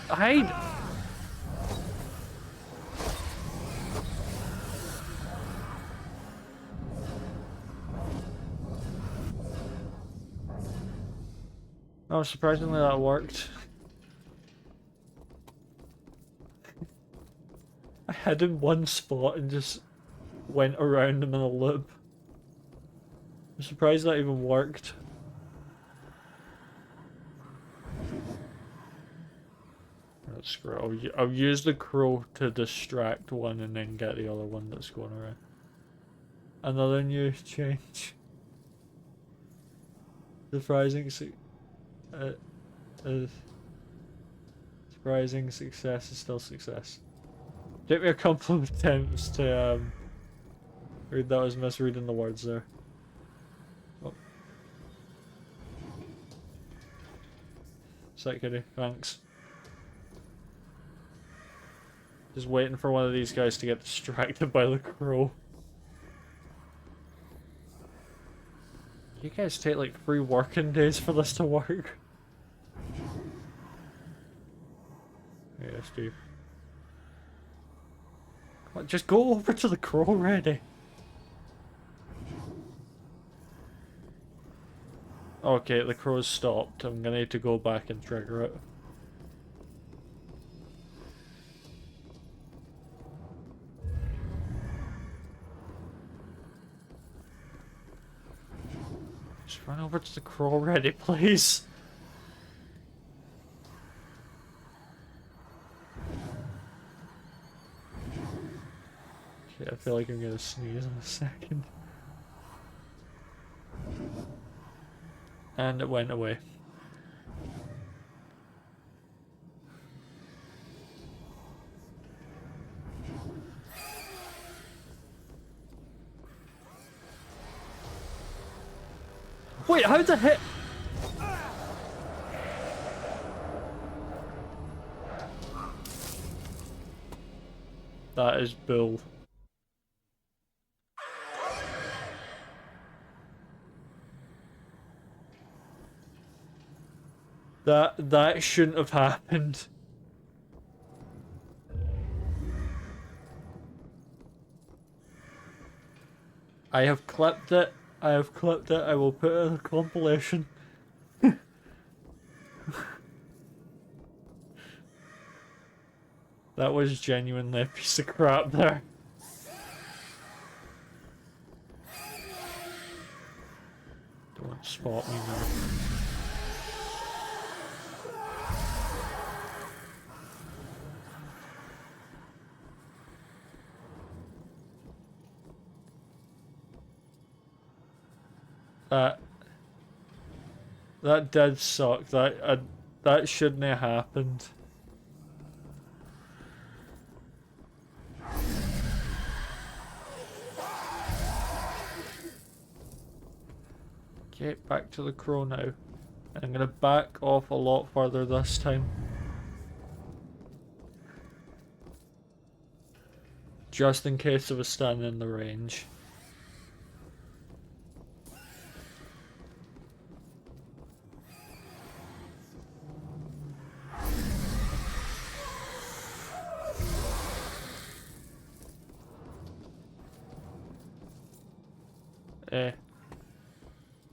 Hide! Oh, surprisingly that worked. I hid in one spot and just went around him in a loop. I'm surprised that even worked. Let's screw it. I'll use the crow to distract one and then get the other one that's going around. Another new change. Surprising surprising success is still success. Took me a couple of attempts to read that. I was misreading the words there. Oh. Sick kitty, thanks. Just waiting for one of these guys to get distracted by the crow. You guys take like 3 working days for this to work. Yeah, Steve. Come on, just go over to the crow already. Okay, the crow's stopped. I'm gonna need to go back and trigger it. Just run over to the crow already, please. Okay, I feel like I'm gonna sneeze in a second. And it went away. Wait, how the heck? That is bull. That shouldn't have happened. I have clipped it. I have clipped it. I will put it in a compilation. That was genuinely a piece of crap there. Don't spot me now. That did suck. That shouldn't have happened. Okay, back to the crow now. I'm gonna back off a lot further this time. Just in case I was standing in the range.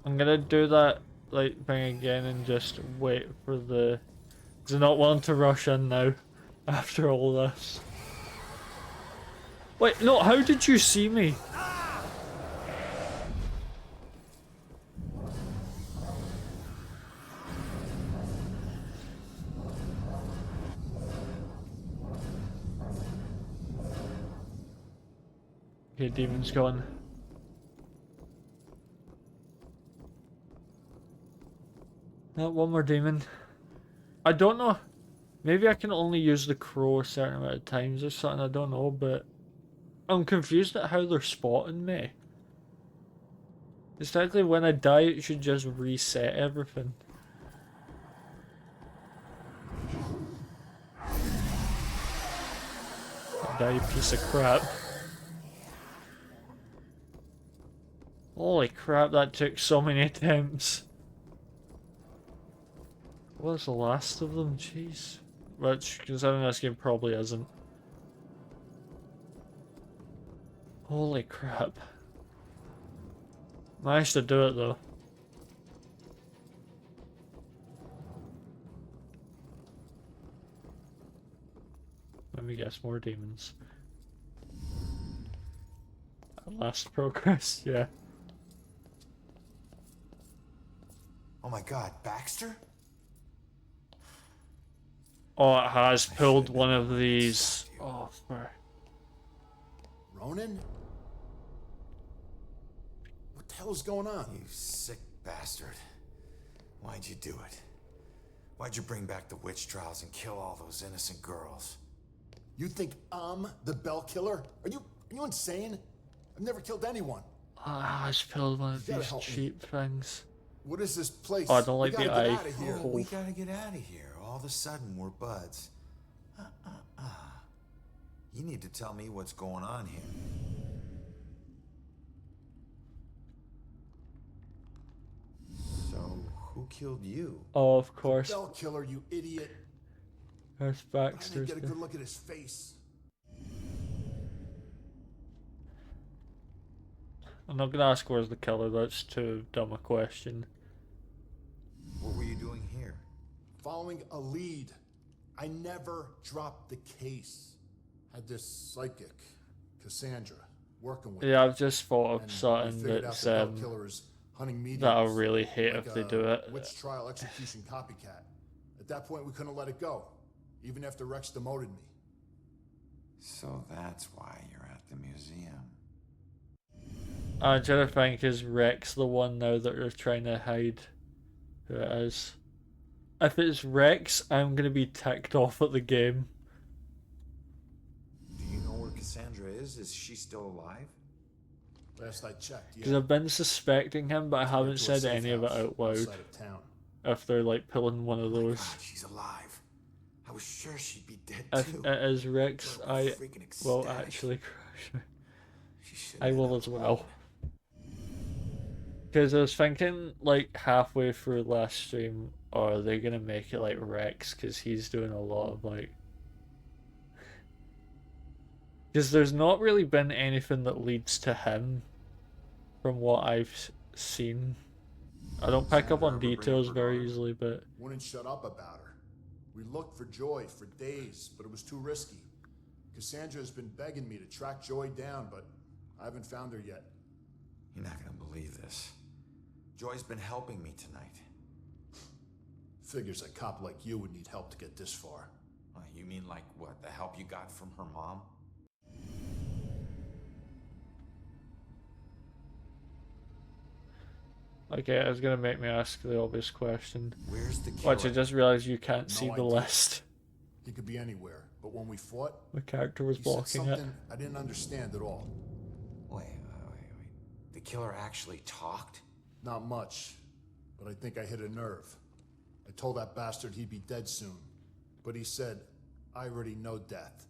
I'm gonna do that like thing again and just wait for the... Because I not want to rush in now after all this. Wait, no, how did you see me? Okay, demon's gone. One more demon. I don't know. Maybe I can only use the crow a certain amount of times or something. I don't know, but I'm confused at how they're spotting me. It's technically when I die, it should just reset everything. Die, you piece of crap. Holy crap, that took so many attempts. What was the last of them? Jeez. Which, considering this game probably isn't. Holy crap. Managed to do it though. Let me guess, more demons. Last progress, yeah. Oh my god, Baxter? Oh, it has pulled one of these. Oh, for... Ronan? What the hell's going on? You sick bastard. Why'd you do it? Why'd you bring back the witch trials and kill all those innocent girls? You think I'm the Bell Killer? Are you insane? I've never killed anyone. Ah, I spilled one of these cheap things. What is this place? Oh, I don't like the eye. Oh, we gotta get out of here. All of a sudden, we're buds. You need to tell me what's going on here. So, who killed you? Oh, of course. The Bell Killer, you idiot. There's Baxter. I didn't get a good look at his face. I'm not gonna ask where's the killer, that's too dumb a question. What were you doing here? Following a lead. I never dropped the case. Had this psychic, Cassandra, working with Yeah, me. I've just thought of something that's that I really hate like if they do it. Witch trial execution copycat. At that point, we couldn't let it go, even after Rex demoted me. So that's why you're at the museum. I'm trying to think, is Rex the one now that they're trying to hide who it is? If it's Rex, I'm gonna be ticked off at the game. Do you know where Cassandra is? Is she still alive? Last I checked, yeah. Because I've been suspecting him, but I haven't said any of it out loud. If they're like pulling one of those. God, she's alive. I was sure she'd be dead If too. it is Rex, I will actually crash. I will as well. Because I was thinking, like, halfway through last stream, are they gonna make it like Rex? Because he's doing a lot of, like... Because there's not really been anything that leads to him, from what I've seen. I don't pick up on details very easily, but... Wouldn't shut up about her. We looked for Joy for days, but it was too risky. Cassandra's been begging me to track Joy down, but I haven't found her yet. You're not gonna believe this. Joy's been helping me tonight. Figures a cop like you would need help to get this far. You mean like what? The help you got from her mom? Okay, it's gonna make me ask the obvious question. Where's the killer? Watch, I just realized you can't see the idea. list. He could be anywhere, but when we fought, My character was he said blocking it. something I didn't understand at all. Wait. The killer actually talked? Not much, but I think I hit a nerve. I told that bastard he'd be dead soon, but he said, I already know death.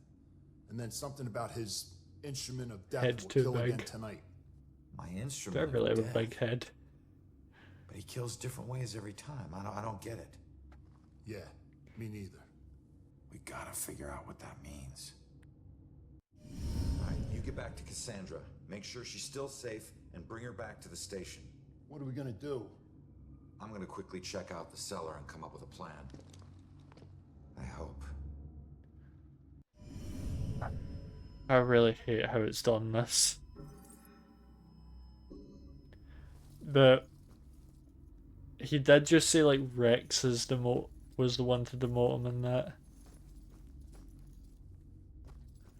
And then something about his instrument of death Head's will too kill big. again tonight. My They instrument really of have a death. big head. But he kills different ways every time. I don't get it. Yeah, me neither. We gotta figure out what that means. Alright, you get back to Cassandra. Make sure she's still safe and bring her back to the station. What are we gonna do? I'm gonna quickly check out the cellar and come up with a plan. I hope. I really hate how it's done this. But he did just say like Rex is was the one to demote him in that.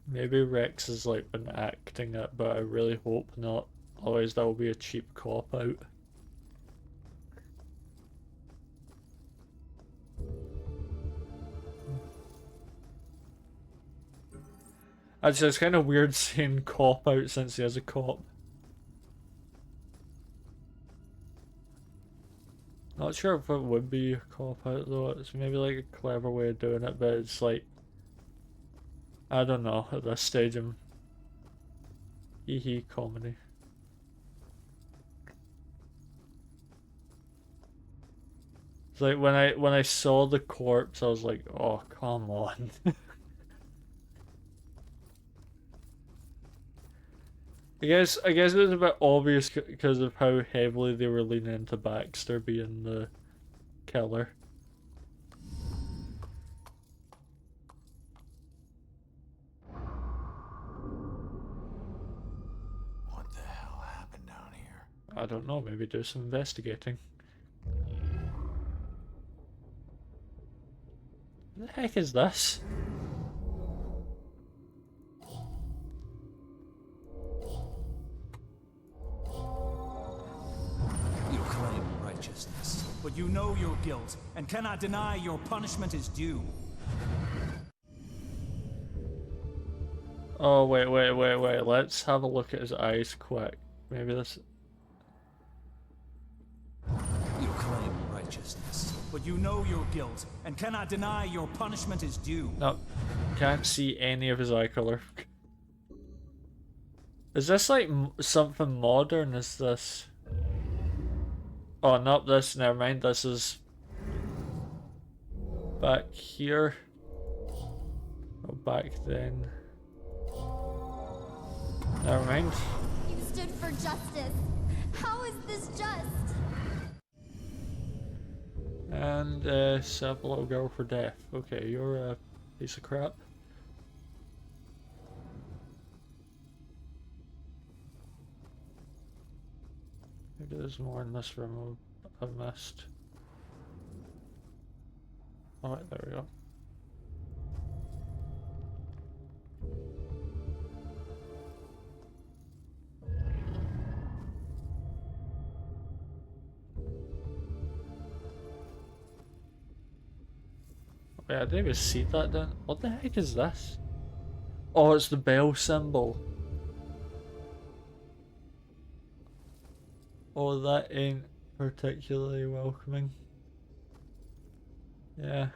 Maybe Rex has like been acting it, but I really hope not. Otherwise that will be a cheap cop out. Actually, it's kind of weird saying cop out since he is a cop. Not sure if it would be a cop out though. It's maybe like a clever way of doing it, but it's like, I don't know. At this stage, I'm hee comedy. It's like when I saw the corpse, I was like, oh, come on. I guess it was a bit obvious because of how heavily they were leaning into Baxter being the killer. What the hell happened down here? I don't know, maybe do some investigating. What the heck is this? You claim righteousness, but you know your guilt and cannot deny your punishment is due. Oh, wait. Let's have a look at his eyes quick. Maybe this... You claim righteousness, but you know your guilt and cannot deny your punishment is due. No, can't see any of his eye color. Is this like something modern? Is this... Oh, not this, never mind. This is back here. Oh, back then. Never mind. You stood for justice. How is this just? And set up a little girl for death. Okay, you're a piece of crap. Maybe there's more in this room I've missed. Alright, there we go. Wait, I didn't even see that then. What the heck is this? Oh, it's the bell symbol. Oh, that ain't particularly welcoming. Yeah.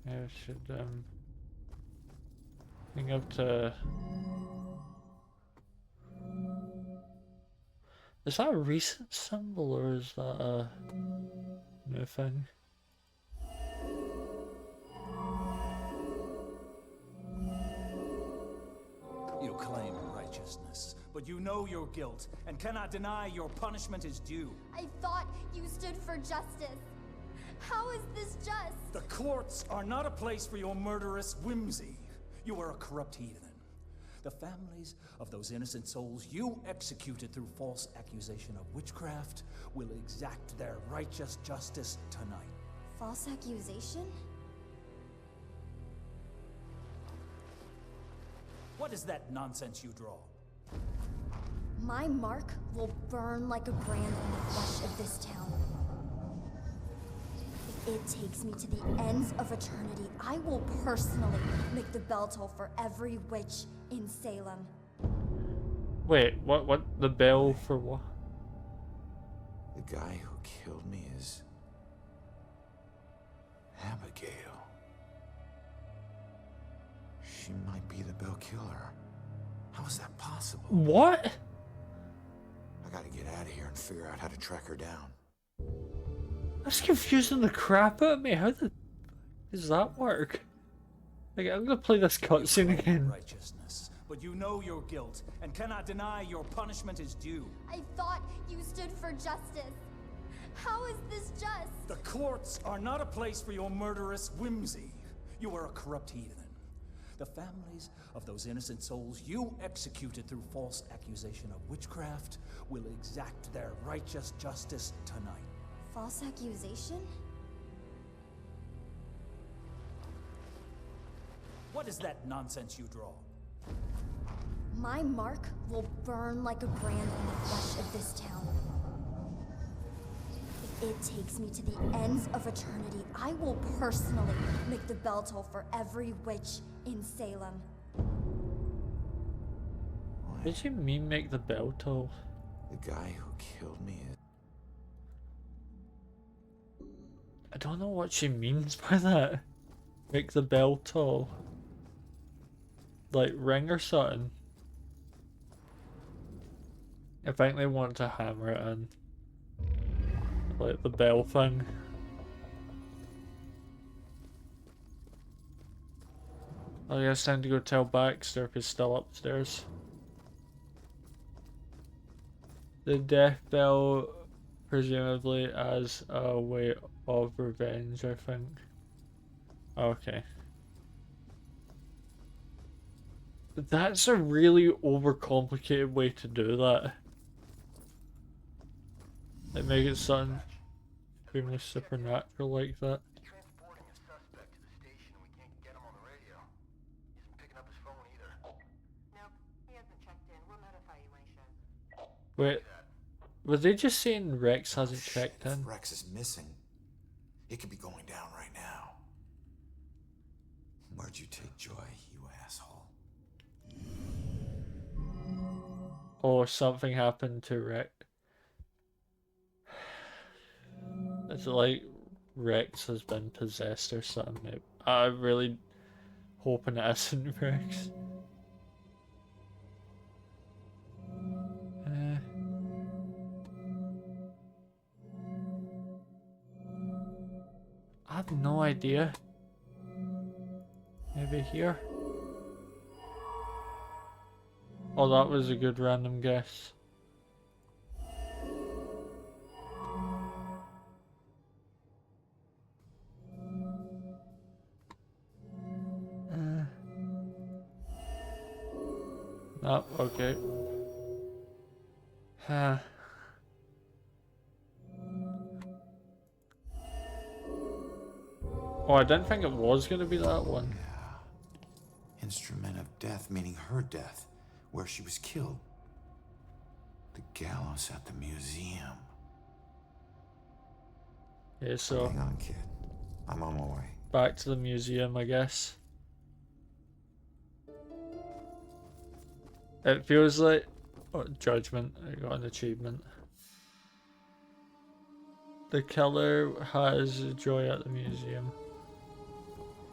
Yeah, I should, think of to... Is that a recent symbol or is that a new thing? You claim righteousness, but you know your guilt and cannot deny your punishment is due. I thought you stood for justice. How is this just? The courts are not a place for your murderous whimsy. You are a corrupt heathen. The families of those innocent souls you executed through false accusation of witchcraft will exact their righteous justice tonight. False accusation? What is that nonsense you draw? My mark will burn like a brand in the flesh of this town. If it takes me to the ends of eternity, I will personally make the bell toll for every witch in Salem. Wait, what? The bell for what? The guy who killed me is... Abigail. She might be the bell killer. How is that possible? What? I gotta get out of here and figure out how to track her down. That's confusing the crap out of me. How does that work? Like, I'm gonna play this cutscene again. Righteousness, but you know your guilt and cannot deny your punishment is due. I thought you stood for justice. How is this just? The courts are not a place for your murderous whimsy. You are a corrupt heathen. The families of those innocent souls you executed through false accusation of witchcraft will exact their righteous justice tonight. False accusation? What is that nonsense you draw? My mark will burn like a brand in the flesh of this town. If it takes me to the ends of eternity, I will personally make the bell toll for every witch in Salem. What did you mean make the bell toll? The guy who killed me is... I don't know what she means by that. Make the bell toll. Like ring or something. I think they want to hammer it in. Like the bell thing. I guess time to go tell Baxter if he's still upstairs. The death bell, presumably as a way of revenge, I think. Okay. That's a really overcomplicated way to do that. Like make it something extremely supernatural like that. Transporting a suspect to the station and we can't get him on the radio. He isn't picking up his phone either. Nope, he hasn't checked in. We'll notify you when he shows. Wait, were they just saying Rex hasn't checked in? If Rex is missing, it could be going down right now. Where'd you take Joy, you asshole? Or something happened to Rex. It's like Rex has been possessed or something. I'm really hoping it isn't Rex. I have no idea. Maybe here. Oh, that was a good random guess. Oh, okay. Oh, I didn't think it was going to be that one. Yeah. Instrument of death, meaning her death, where she was killed. The gallows at the museum. Yeah, so... Hang on, kid. I'm on my way. Back to the museum, I guess. It feels like... Oh, judgment. I got an achievement. The killer has Joy at the museum.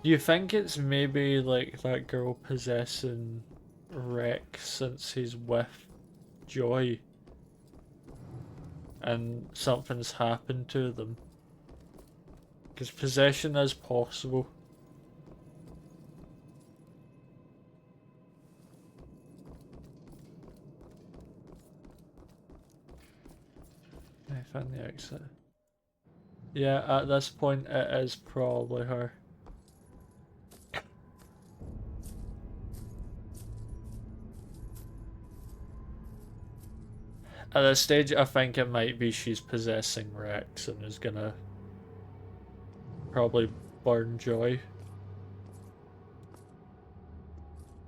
Do you think it's maybe like that girl possessing Rex since he's with Joy? And something's happened to them? Because possession is possible. I found the exit. Yeah, at this point it is probably her. At this stage I think it might be she's possessing Rex and is gonna probably burn Joy.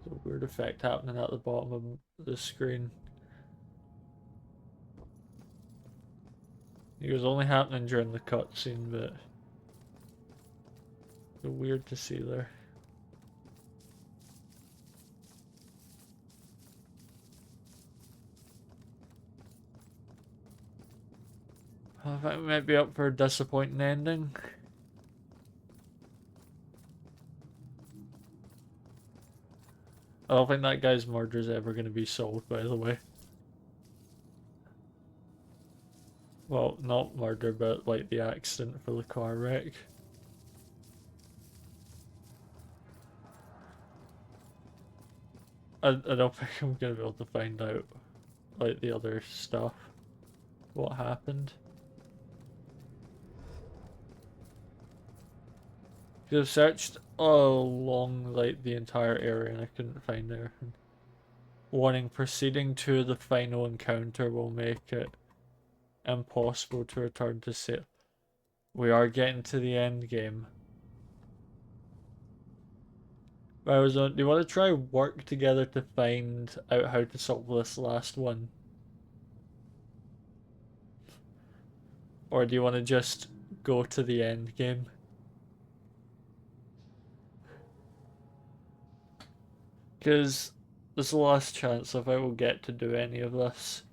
There's a weird effect happening at the bottom of the screen. It was only happening during the cutscene, but it's weird to see there. I think we might be up for a disappointing ending. I don't think that guy's murder is ever going to be solved, by the way. Well, not murder, but like the accident for the car wreck. I don't think I'm going to be able to find out like the other stuff. What happened. I've searched along like the entire area and I couldn't find anything. Warning, proceeding to the final encounter will make it impossible to return to Salem. We are getting to the end game. Do you want to try work together to find out how to solve this last one? Or do you want to just go to the end game? Because this is the last chance if I will get to do any of this.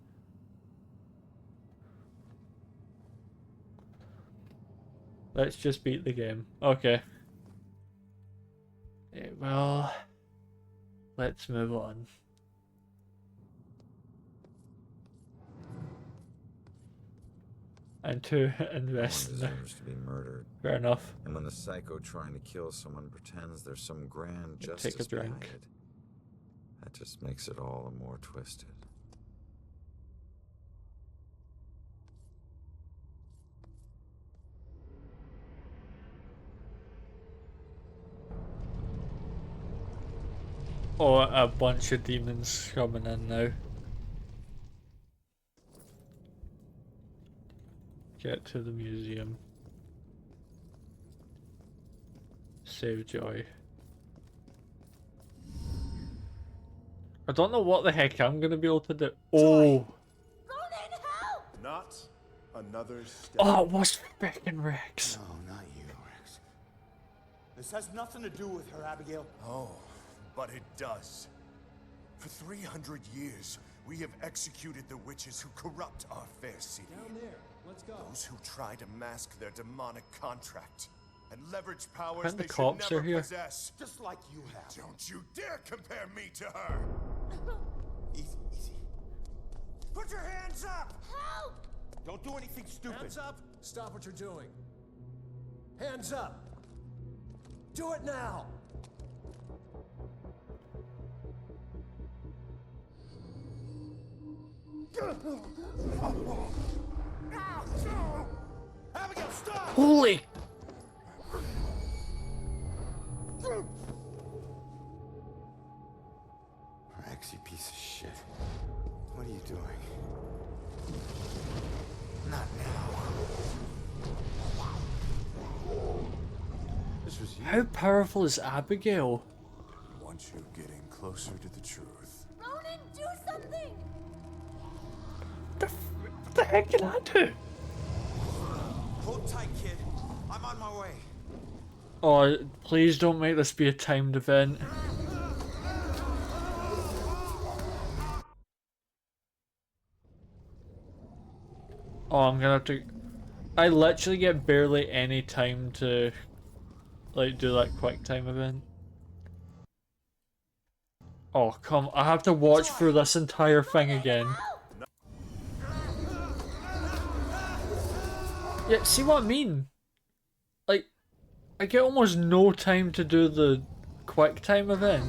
Let's just beat the game. Okay. Yeah, well, let's move on. and to No one invest in it. deserves to be murdered. Fair enough. And when the psycho trying to kill someone pretends there's some grand Take a justice behind drink. it, that just makes it all the more twisted. Oh, a bunch of demons coming in now. Get to the museum. Save Joy. I don't know what the heck I'm gonna be able to do. Oh! Not another step. Oh, it was frickin' Rex. No, not you, Rex. This has nothing to do with her, Abigail. Oh, but it does. For 300 years, we have executed the witches who corrupt our fair city. Down there. Let's go. Those who try to mask their demonic contract and leverage I powers think they the should cops are never here. possess. Just like you have. Don't you dare compare me to her! Easy, easy. Put your hands up! Help! Don't do anything stupid. Hands up! Stop what you're doing. Hands up! Do it now! Abigail, stop! Holy! Rex, you piece of shit. What are you doing? Not now. This was you. How powerful is Abigail? Want you getting closer to the truth. Ronan, do something! What the heck can I do? Hold tight, kid. I'm on my way. Oh, please don't make this be a timed event. Oh, I'm gonna have to... I literally get barely any time to, like, do that quick time event. Oh, come... I have to watch through this entire thing again. Yeah, see what I mean? Like, I get almost no time to do the quick time event.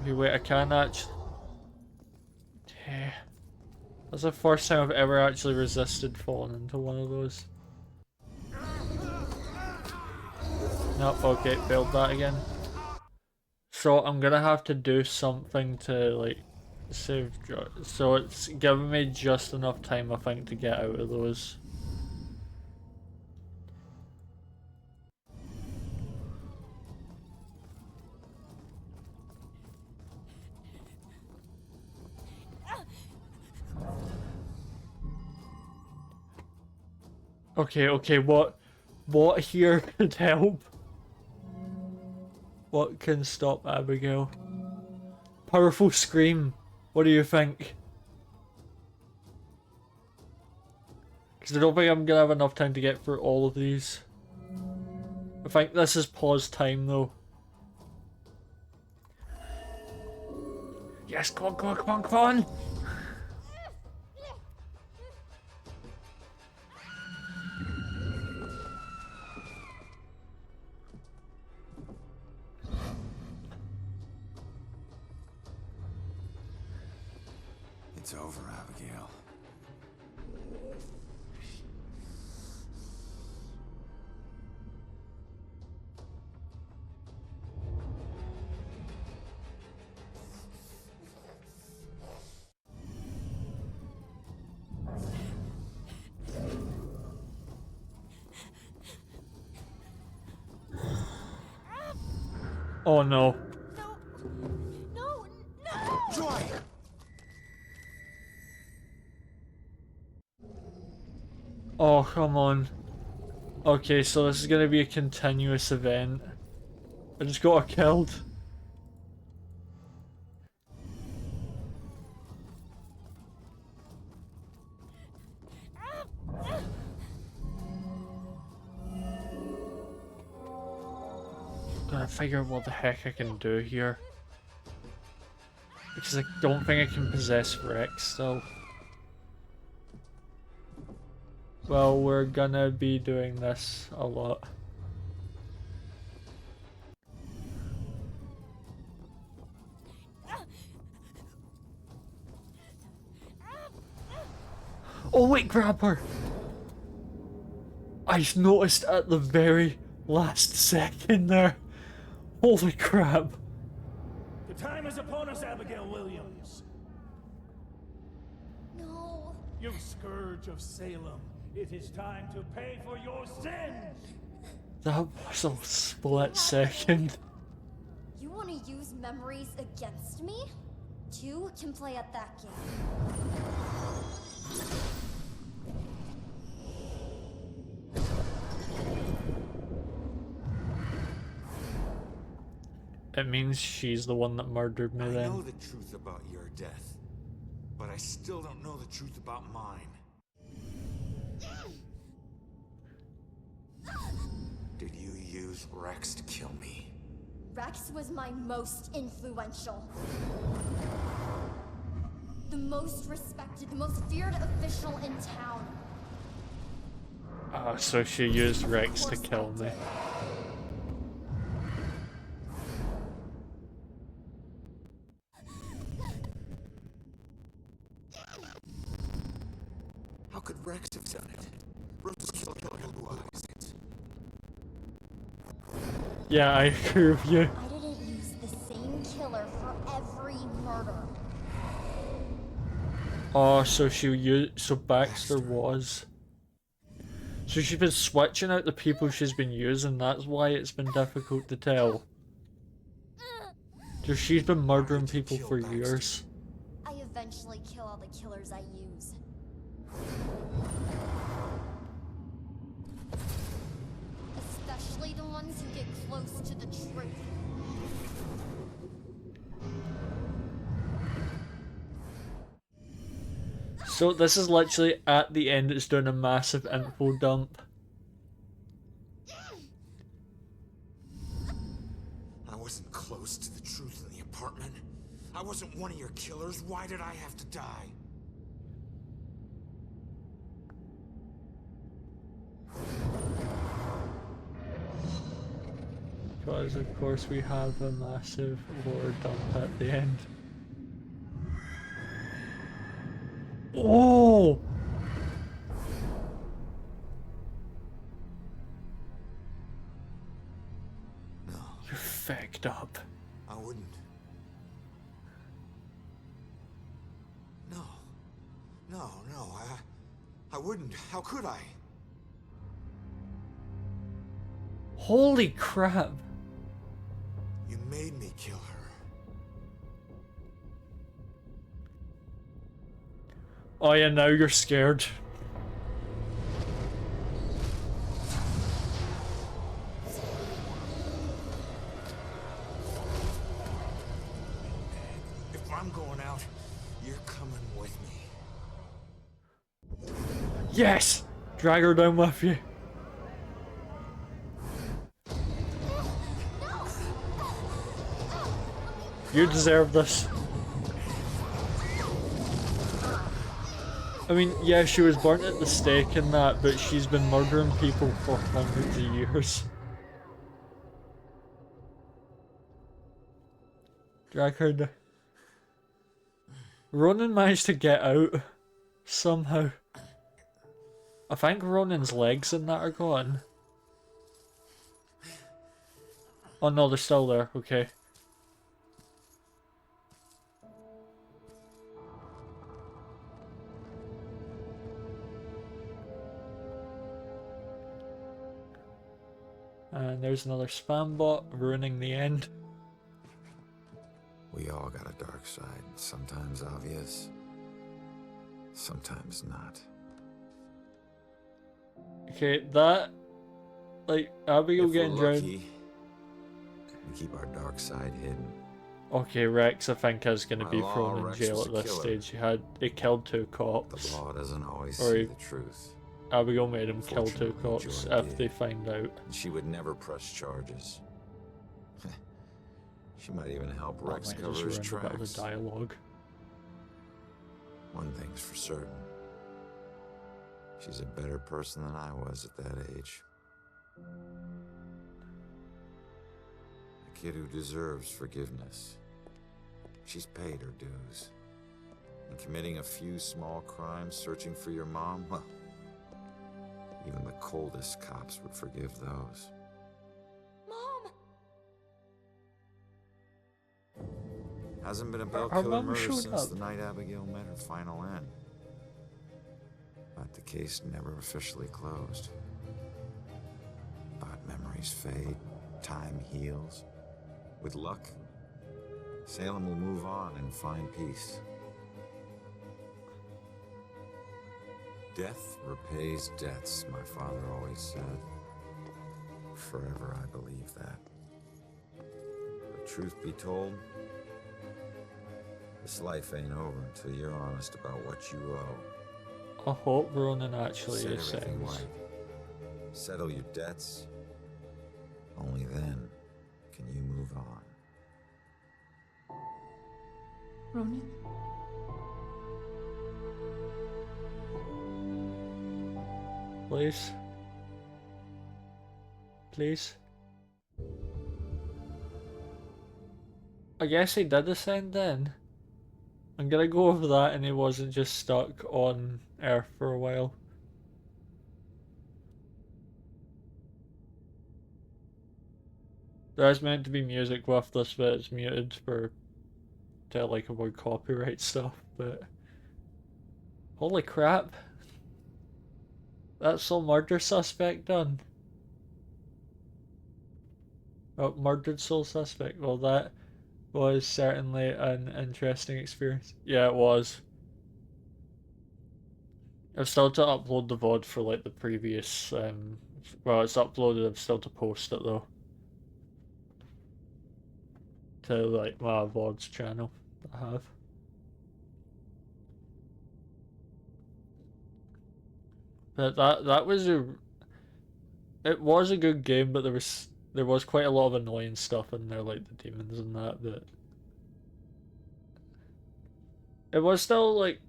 Okay, wait, I can't actually... Yeah. That's the first time I've ever actually resisted falling into one of those. Nope, okay, failed that again. So I'm gonna have to do something to, like, save Joy. So it's giving me just enough time, I think, to get out of those. Okay, what here could help? What can stop Abigail? Powerful scream. What do you think? Because I don't think I'm gonna have enough time to get through all of these. I think this is pause time though. Yes, come on! It's over, Abigail. Oh no. No! Joy! Oh, come on. Okay, so this is gonna be a continuous event. I just got her killed. Gotta figure out what the heck I can do here. Because I don't think I can possess Rex still. Well, we're gonna be doing this a lot. Oh wait, grab her! I noticed at the very last second there. Holy crap. The time is upon us, Abigail Williams. No. You scourge of Salem. It is time to pay for your sins! That was a split second. You want to use memories against me? Two can play at that game. It means she's the one that murdered me then. I know the truth about your death, but I still don't know the truth about mine. Did you use Rex to kill me? Rex was my most influential. The most respected, the most feared official in town. Oh, so she used Rex to kill me. How could Rex have done it? Rose's killer who eyes. Yeah, I agree with you. I didn't use the same killer for every murder. Oh, so so Baxter was. So she's been switching out the people she's been using, that's why it's been difficult to tell. So she's been murdering people for years. I eventually kill all the killers I use. Especially the ones who get close to the truth. So this is literally at the end, it's doing a massive info dump. I wasn't close to the truth in the apartment. I wasn't one of your killers. Why did I have to die? Because of course we have a massive lore dump at the end. Oh! No. You're fucked up. I wouldn't. No. No, I wouldn't. How could I? Holy crap. You made me kill her. Oh yeah, now you're scared. If I'm going out, you're coming with me. Yes! Drag her down with you. You deserve this. I mean, yeah, she was burnt at the stake and that, but she's been murdering people for hundreds of years. Drag her down. Ronan managed to get out somehow. I think Ronan's legs and that are gone. Oh no, they're still there, okay. And there's another spam bot ruining the end. We all got a dark side, sometimes obvious, sometimes not. Okay, that, like, Abigail getting drowned. We keep our dark side hidden. Okay, Rex, I think is going to be By law, thrown in Rex jail was at a this killer. stage. He killed 2 cops. The law doesn't always Or see he- the truth. Abigail made him kill 2 Fortunately, cops Joy if did. they find out. She would never press charges. She might even help Rex Might cover just his ruin a bit of tracks. the dialogue. One thing's for certain. She's a better person than I was at that age. A kid who deserves forgiveness. She's paid her dues. And committing a few small crimes, searching for your mom, well, even the coldest cops would forgive those. Mom! Hasn't been a bell Our killer mom murder showed since up. the night Abigail met her final end. But the case never officially closed. But memories fade, time heals. With luck, Salem will move on and find peace. Death repays debts, my father always said. Forever I believe that. But truth be told, this life ain't over until you're honest about what you owe. I hope Ronan actually Set everything ascends. right. Settle your debts. Only then can you move on. Ronan? Please. Please. I guess he did ascend then. I'm gonna go over that and he wasn't just stuck on Earth for a while. There is meant to be music with this, but it's muted for to like avoid copyright stuff, but holy crap. That's all murder suspect done. Oh, murdered soul suspect. Well, that was certainly an interesting experience. Yeah, it was. I've still to upload the VOD for like the previous, well, it's uploaded, I've still to post it though. To like my VODs channel that I have. But that was it was a good game, but there was quite a lot of annoying stuff in there, like the demons and that, but it was still like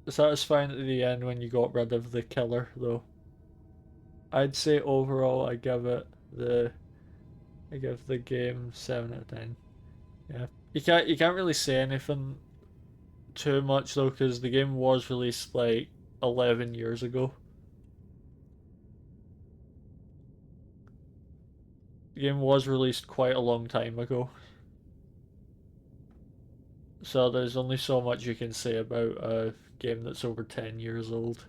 satisfying at the end when you got rid of the killer though. I'd say overall I give the game 7 out of 10. Yeah. You can't really say anything too much though, because the game was released like 11 years ago. The game was released quite a long time ago. So there's only so much you can say about a game that's over 10 years old.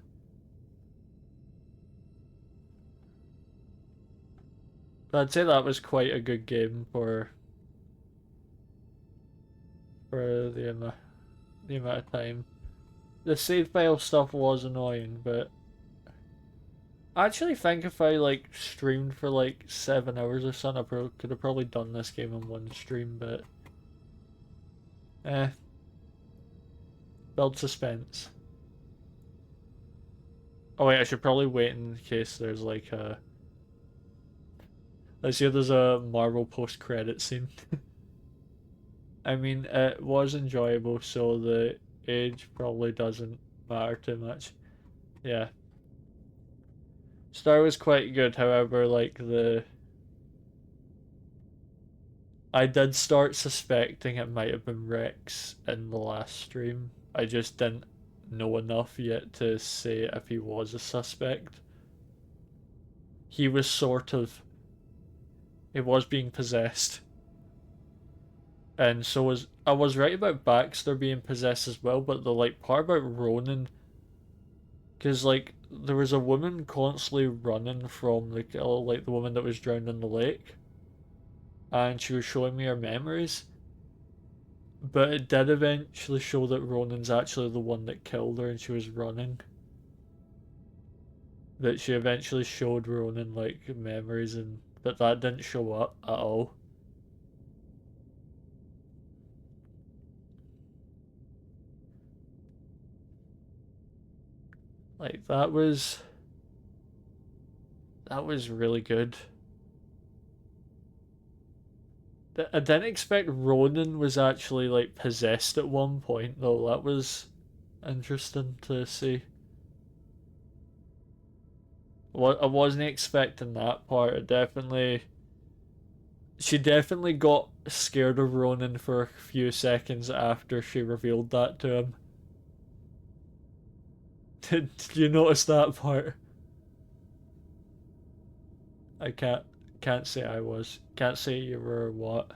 But I'd say that was quite a good game for the amount of time. The save file stuff was annoying, but I actually think if I like streamed for like 7 hours or something, I could have probably done this game in one stream, but build suspense. Oh wait, I should probably wait in case there's like a... Let's see if there's a Marvel post-credit scene. I mean, it was enjoyable, so the age probably doesn't matter too much. Yeah. Star was quite good, however, like I did start suspecting it might have been Rex in the last stream. I just didn't know enough yet to say if he was a suspect. He was he was being possessed. And so I was right about Baxter being possessed as well, but the like part about Ronan, because like there was a woman constantly running from the like the woman that was drowned in the lake, and she was showing me her memories, but it did eventually show that Ronan's actually the one that killed her and she was running. That she eventually showed Ronan like memories, but that didn't show up at all. Like that was really good. I didn't expect Ronan was actually like possessed at one point though. That was interesting to see. I wasn't expecting that part. She definitely got scared of Ronan for a few seconds after she revealed that to him. Did you notice that part? I can't say I was. Can't say you were what.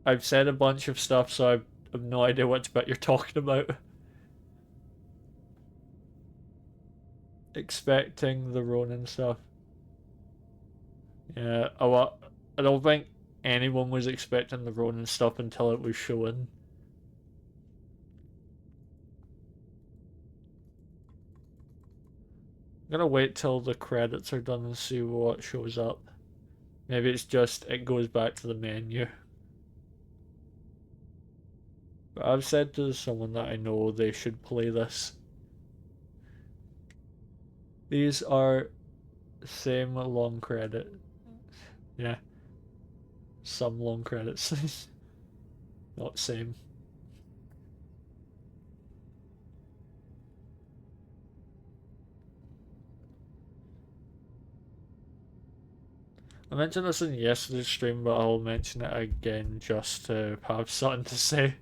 I've said a bunch of stuff, so I have no idea which bit you're talking about. Expecting the Ronin stuff. Yeah, I don't think anyone was expecting the Ronin stuff until it was shown. I'm gonna wait till the credits are done and see what shows up. Maybe it's just it goes back to the menu. But I've said to someone that I know they should play this. These are same long credit. Yeah. Some long credits. Not same. I mentioned this in yesterday's stream, but I'll mention it again just to have something to say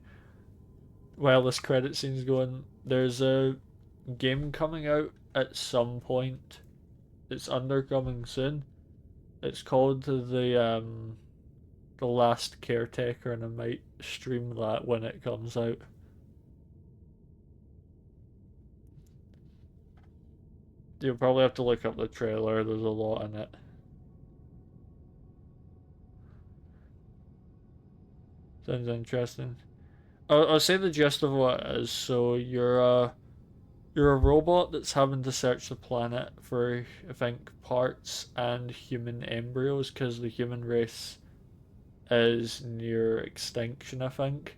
while this credit scene's going. There's a game coming out at some point. It's coming soon. It's called The Last Caretaker, and I might stream that when it comes out. You'll probably have to look up the trailer, there's a lot in it. Sounds interesting. I'll say the gist of what it is. So you're a robot that's having to search the planet for, I think, parts and human embryos because the human race is near extinction, I think.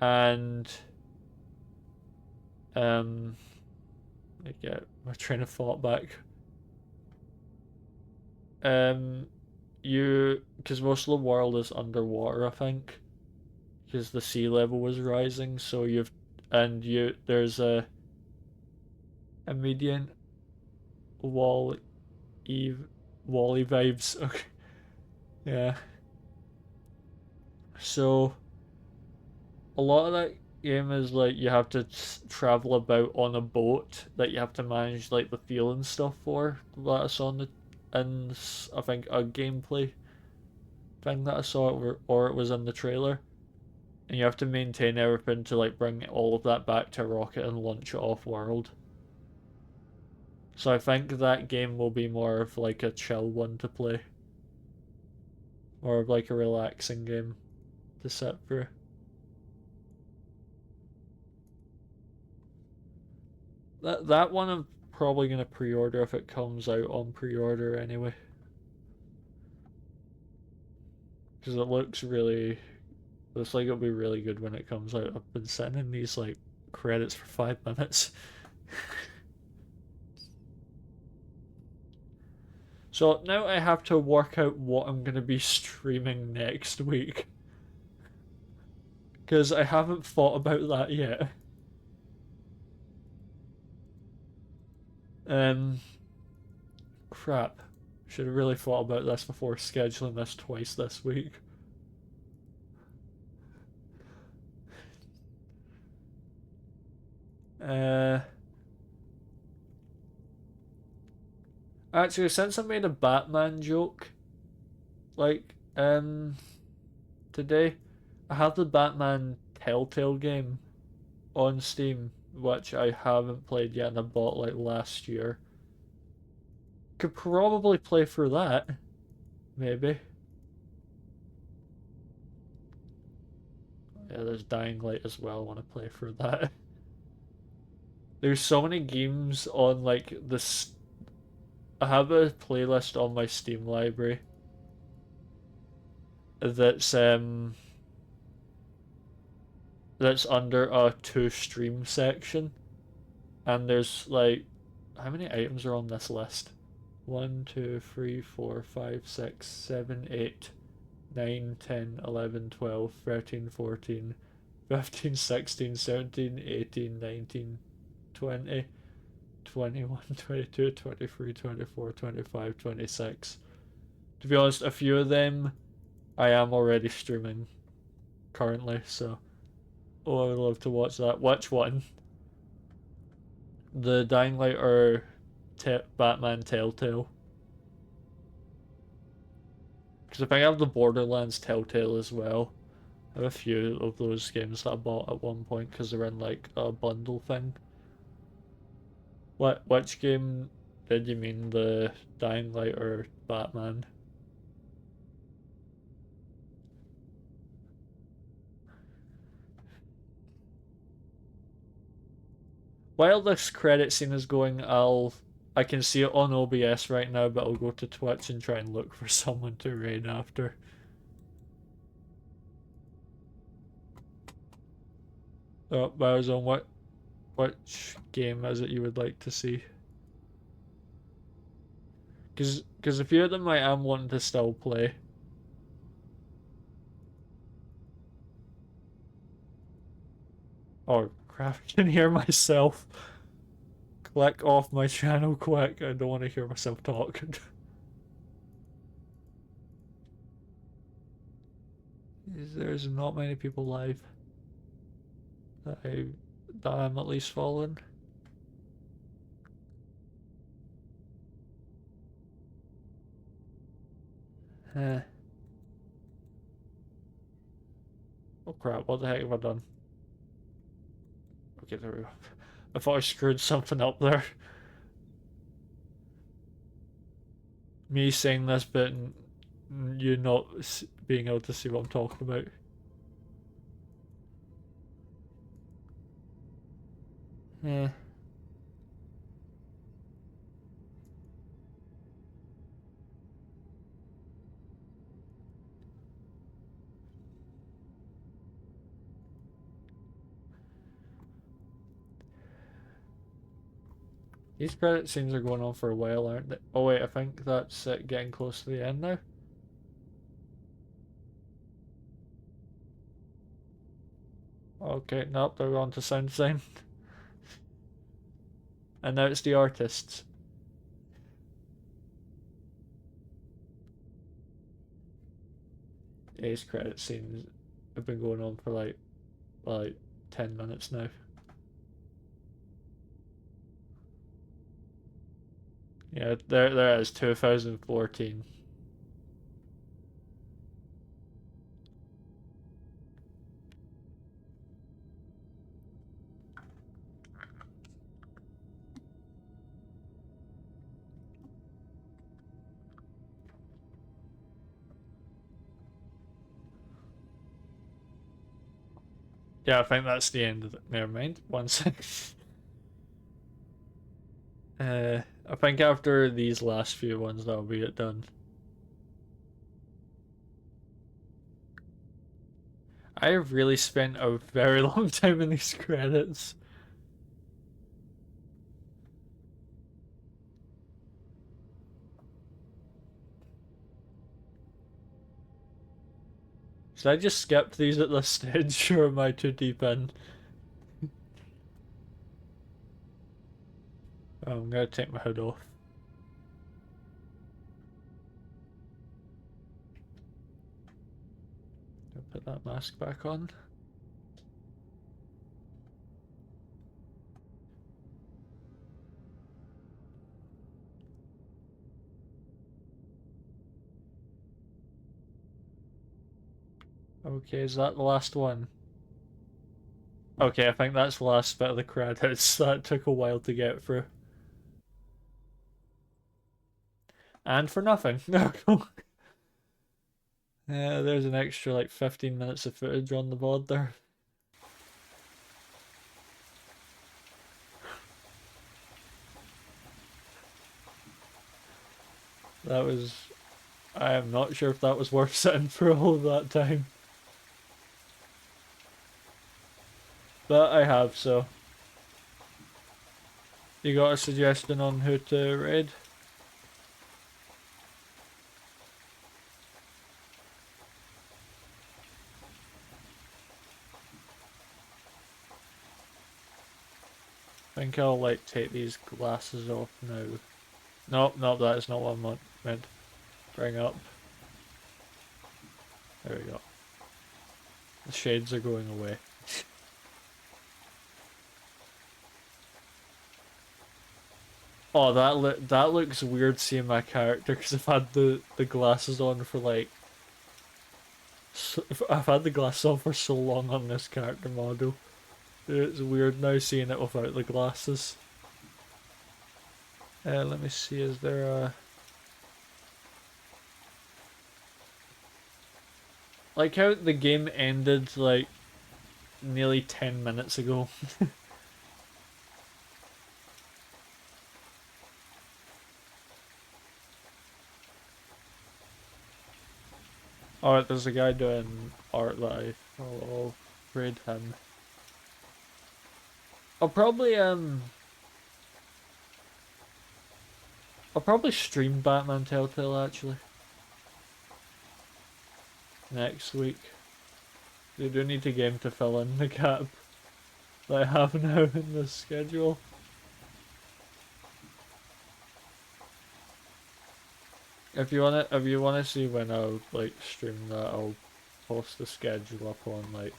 And I get my train of thought back. Because most of the world is underwater, I think, because the sea level was rising. So there's a median Wally vibes. Okay, yeah. So a lot of that game is like you have to travel about on a boat that you have to manage like the fuel and stuff for. That I saw in I think a gameplay thing that I saw, or it was in the trailer. And you have to maintain everything to like bring all of that back to a rocket and launch it off world. So I think that game will be more of like a chill one to play. More of like a relaxing game to sit through. That one I'm probably gonna pre-order if it comes out on pre-order anyway. Because it looks like it'll be really good when it comes out. I've been sitting in these like credits for 5 minutes. So now I have to work out what I'm gonna be streaming next week. Because I haven't thought about that yet. Crap. Should have really thought about this before scheduling this twice this week. Actually, since I made a Batman joke, like, today, I have the Batman Telltale game on Steam, which I haven't played yet and I bought like last year. Could probably play through that, maybe. Yeah, there's Dying Light as well. I want to play through that. There's so many games on like this. I have a playlist on my Steam library that's under a to stream section, and there's like, how many items are on this list? 1, 2, 3, 4, 5, 6, 7, 8, 9, 10, 11, 12, 13, 14, 15, 16, 17, 18, 19, 20, 21, 22, 23, 24, 25, 26. To be honest, a few of them I am already streaming currently, so I would love to watch that. Which one? The Dying Light or Batman Telltale? Because I think I have the Borderlands Telltale as well. I have a few of those games that I bought at one point because they're in like a bundle thing. Which game did you mean, the Dying Light or Batman? While this credit scene is going, I can see it on OBS right now, but I'll go to Twitch and try and look for someone to raid after. Oh, Bowzone, which game is it you would like to see? Because a few of them I am wanting to still play. Oh crap, I can hear myself. Click off my channel quick, I don't want to hear myself talk. There's not many people live that I'm at least following. Oh crap, what the heck have I done? Okay, there we go. I thought I screwed something up there. Me saying this bit and you not being able to see what I'm talking about. Yeah. These credit scenes are going on for a while, aren't they? Oh wait, I think that's it, getting close to the end now. Okay, nope, they're on to sound design. And now it's the artists. These credit scenes have been going on for like 10 minutes now. Yeah, there it is, 2014. Yeah, I think that's the end of it. Never mind. One sec. I think after these last few ones, that'll be it done. I have really spent a very long time in these credits. Should I just skip these at this stage, or am I too deep in? Oh, I'm gonna take my hood off. I'll put that mask back on. Okay, is that the last one? Okay, I think that's the last bit of the credits. That took a while to get through. And for nothing. Yeah, there's an extra like 15 minutes of footage on the board there. That was... I am not sure if that was worth sitting for all of that time. But I have, so... You got a suggestion on who to raid? I think I'll like take these glasses off now. Nope, nope, that is not what I meant to bring up. There we go. The shades are going away. Oh, that looks weird seeing my character because I've had the glasses on for like. I've had the glasses on for so long on this character model. It's weird now seeing it without the glasses. Let me see, is there a... Like how the game ended like nearly 10 minutes ago. Alright, there's a guy doing art that I follow. I'll raid him. I'll probably stream Batman Telltale actually. Next week. They do need a game to fill in the gap that I have now in the schedule. If you wanna see when I'll like stream that, I'll post the schedule up on like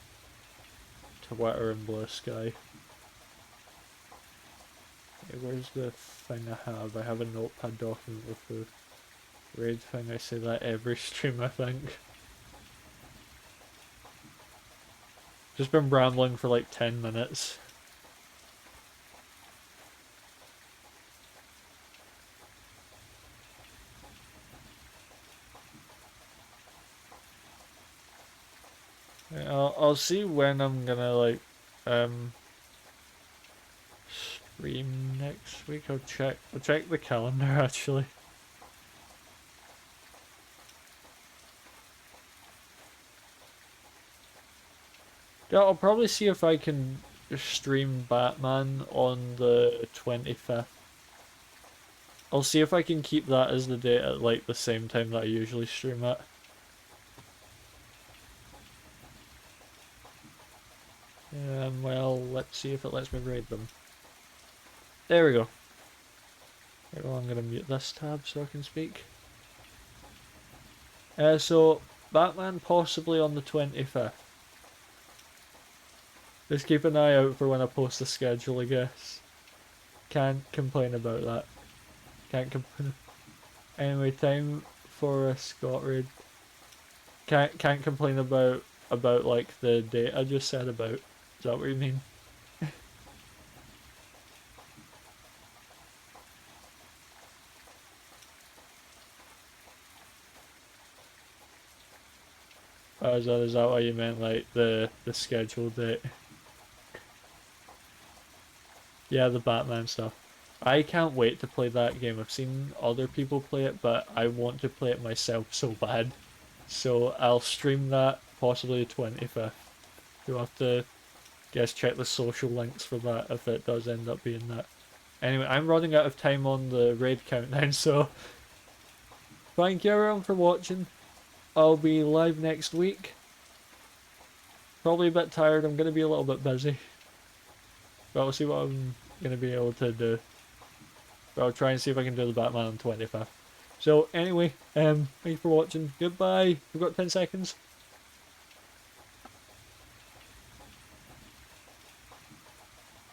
Twitter and Blue Sky. Okay, where's the thing I have? I have a notepad document with the raid thing. I say that every stream I think. Just been rambling for like 10 minutes. I'll see when I'm gonna like stream next week. I'll check the calendar actually. Yeah, I'll probably see if I can stream Batman on the 25th. I'll see if I can keep that as the date at like the same time that I usually stream it. Well, let's see if it lets me raid them. There we go. Right, well, I'm gonna mute this tab so I can speak. So, Batman possibly on the 25th. Just keep an eye out for when I post the schedule, I guess. Can't complain about that. Can't complain. Anyway, time for a Scott raid. Can't complain about like the date I just said about. Is that what you mean? Oh, is that what you meant, like the schedule date? Yeah, the Batman stuff. I can't wait to play that game. I've seen other people play it, but I want to play it myself so bad. So I'll stream that possibly the 25th. You'll have to, guess, check the social links for that if it does end up being that. Anyway, I'm running out of time on the raid countdown, so thank you everyone for watching. I'll be live next week. Probably a bit tired, I'm going to be a little bit busy. But we'll see what I'm going to be able to do. But I'll try and see if I can do the Batman on 25th. So anyway, thank you for watching. Goodbye. We've got 10 seconds.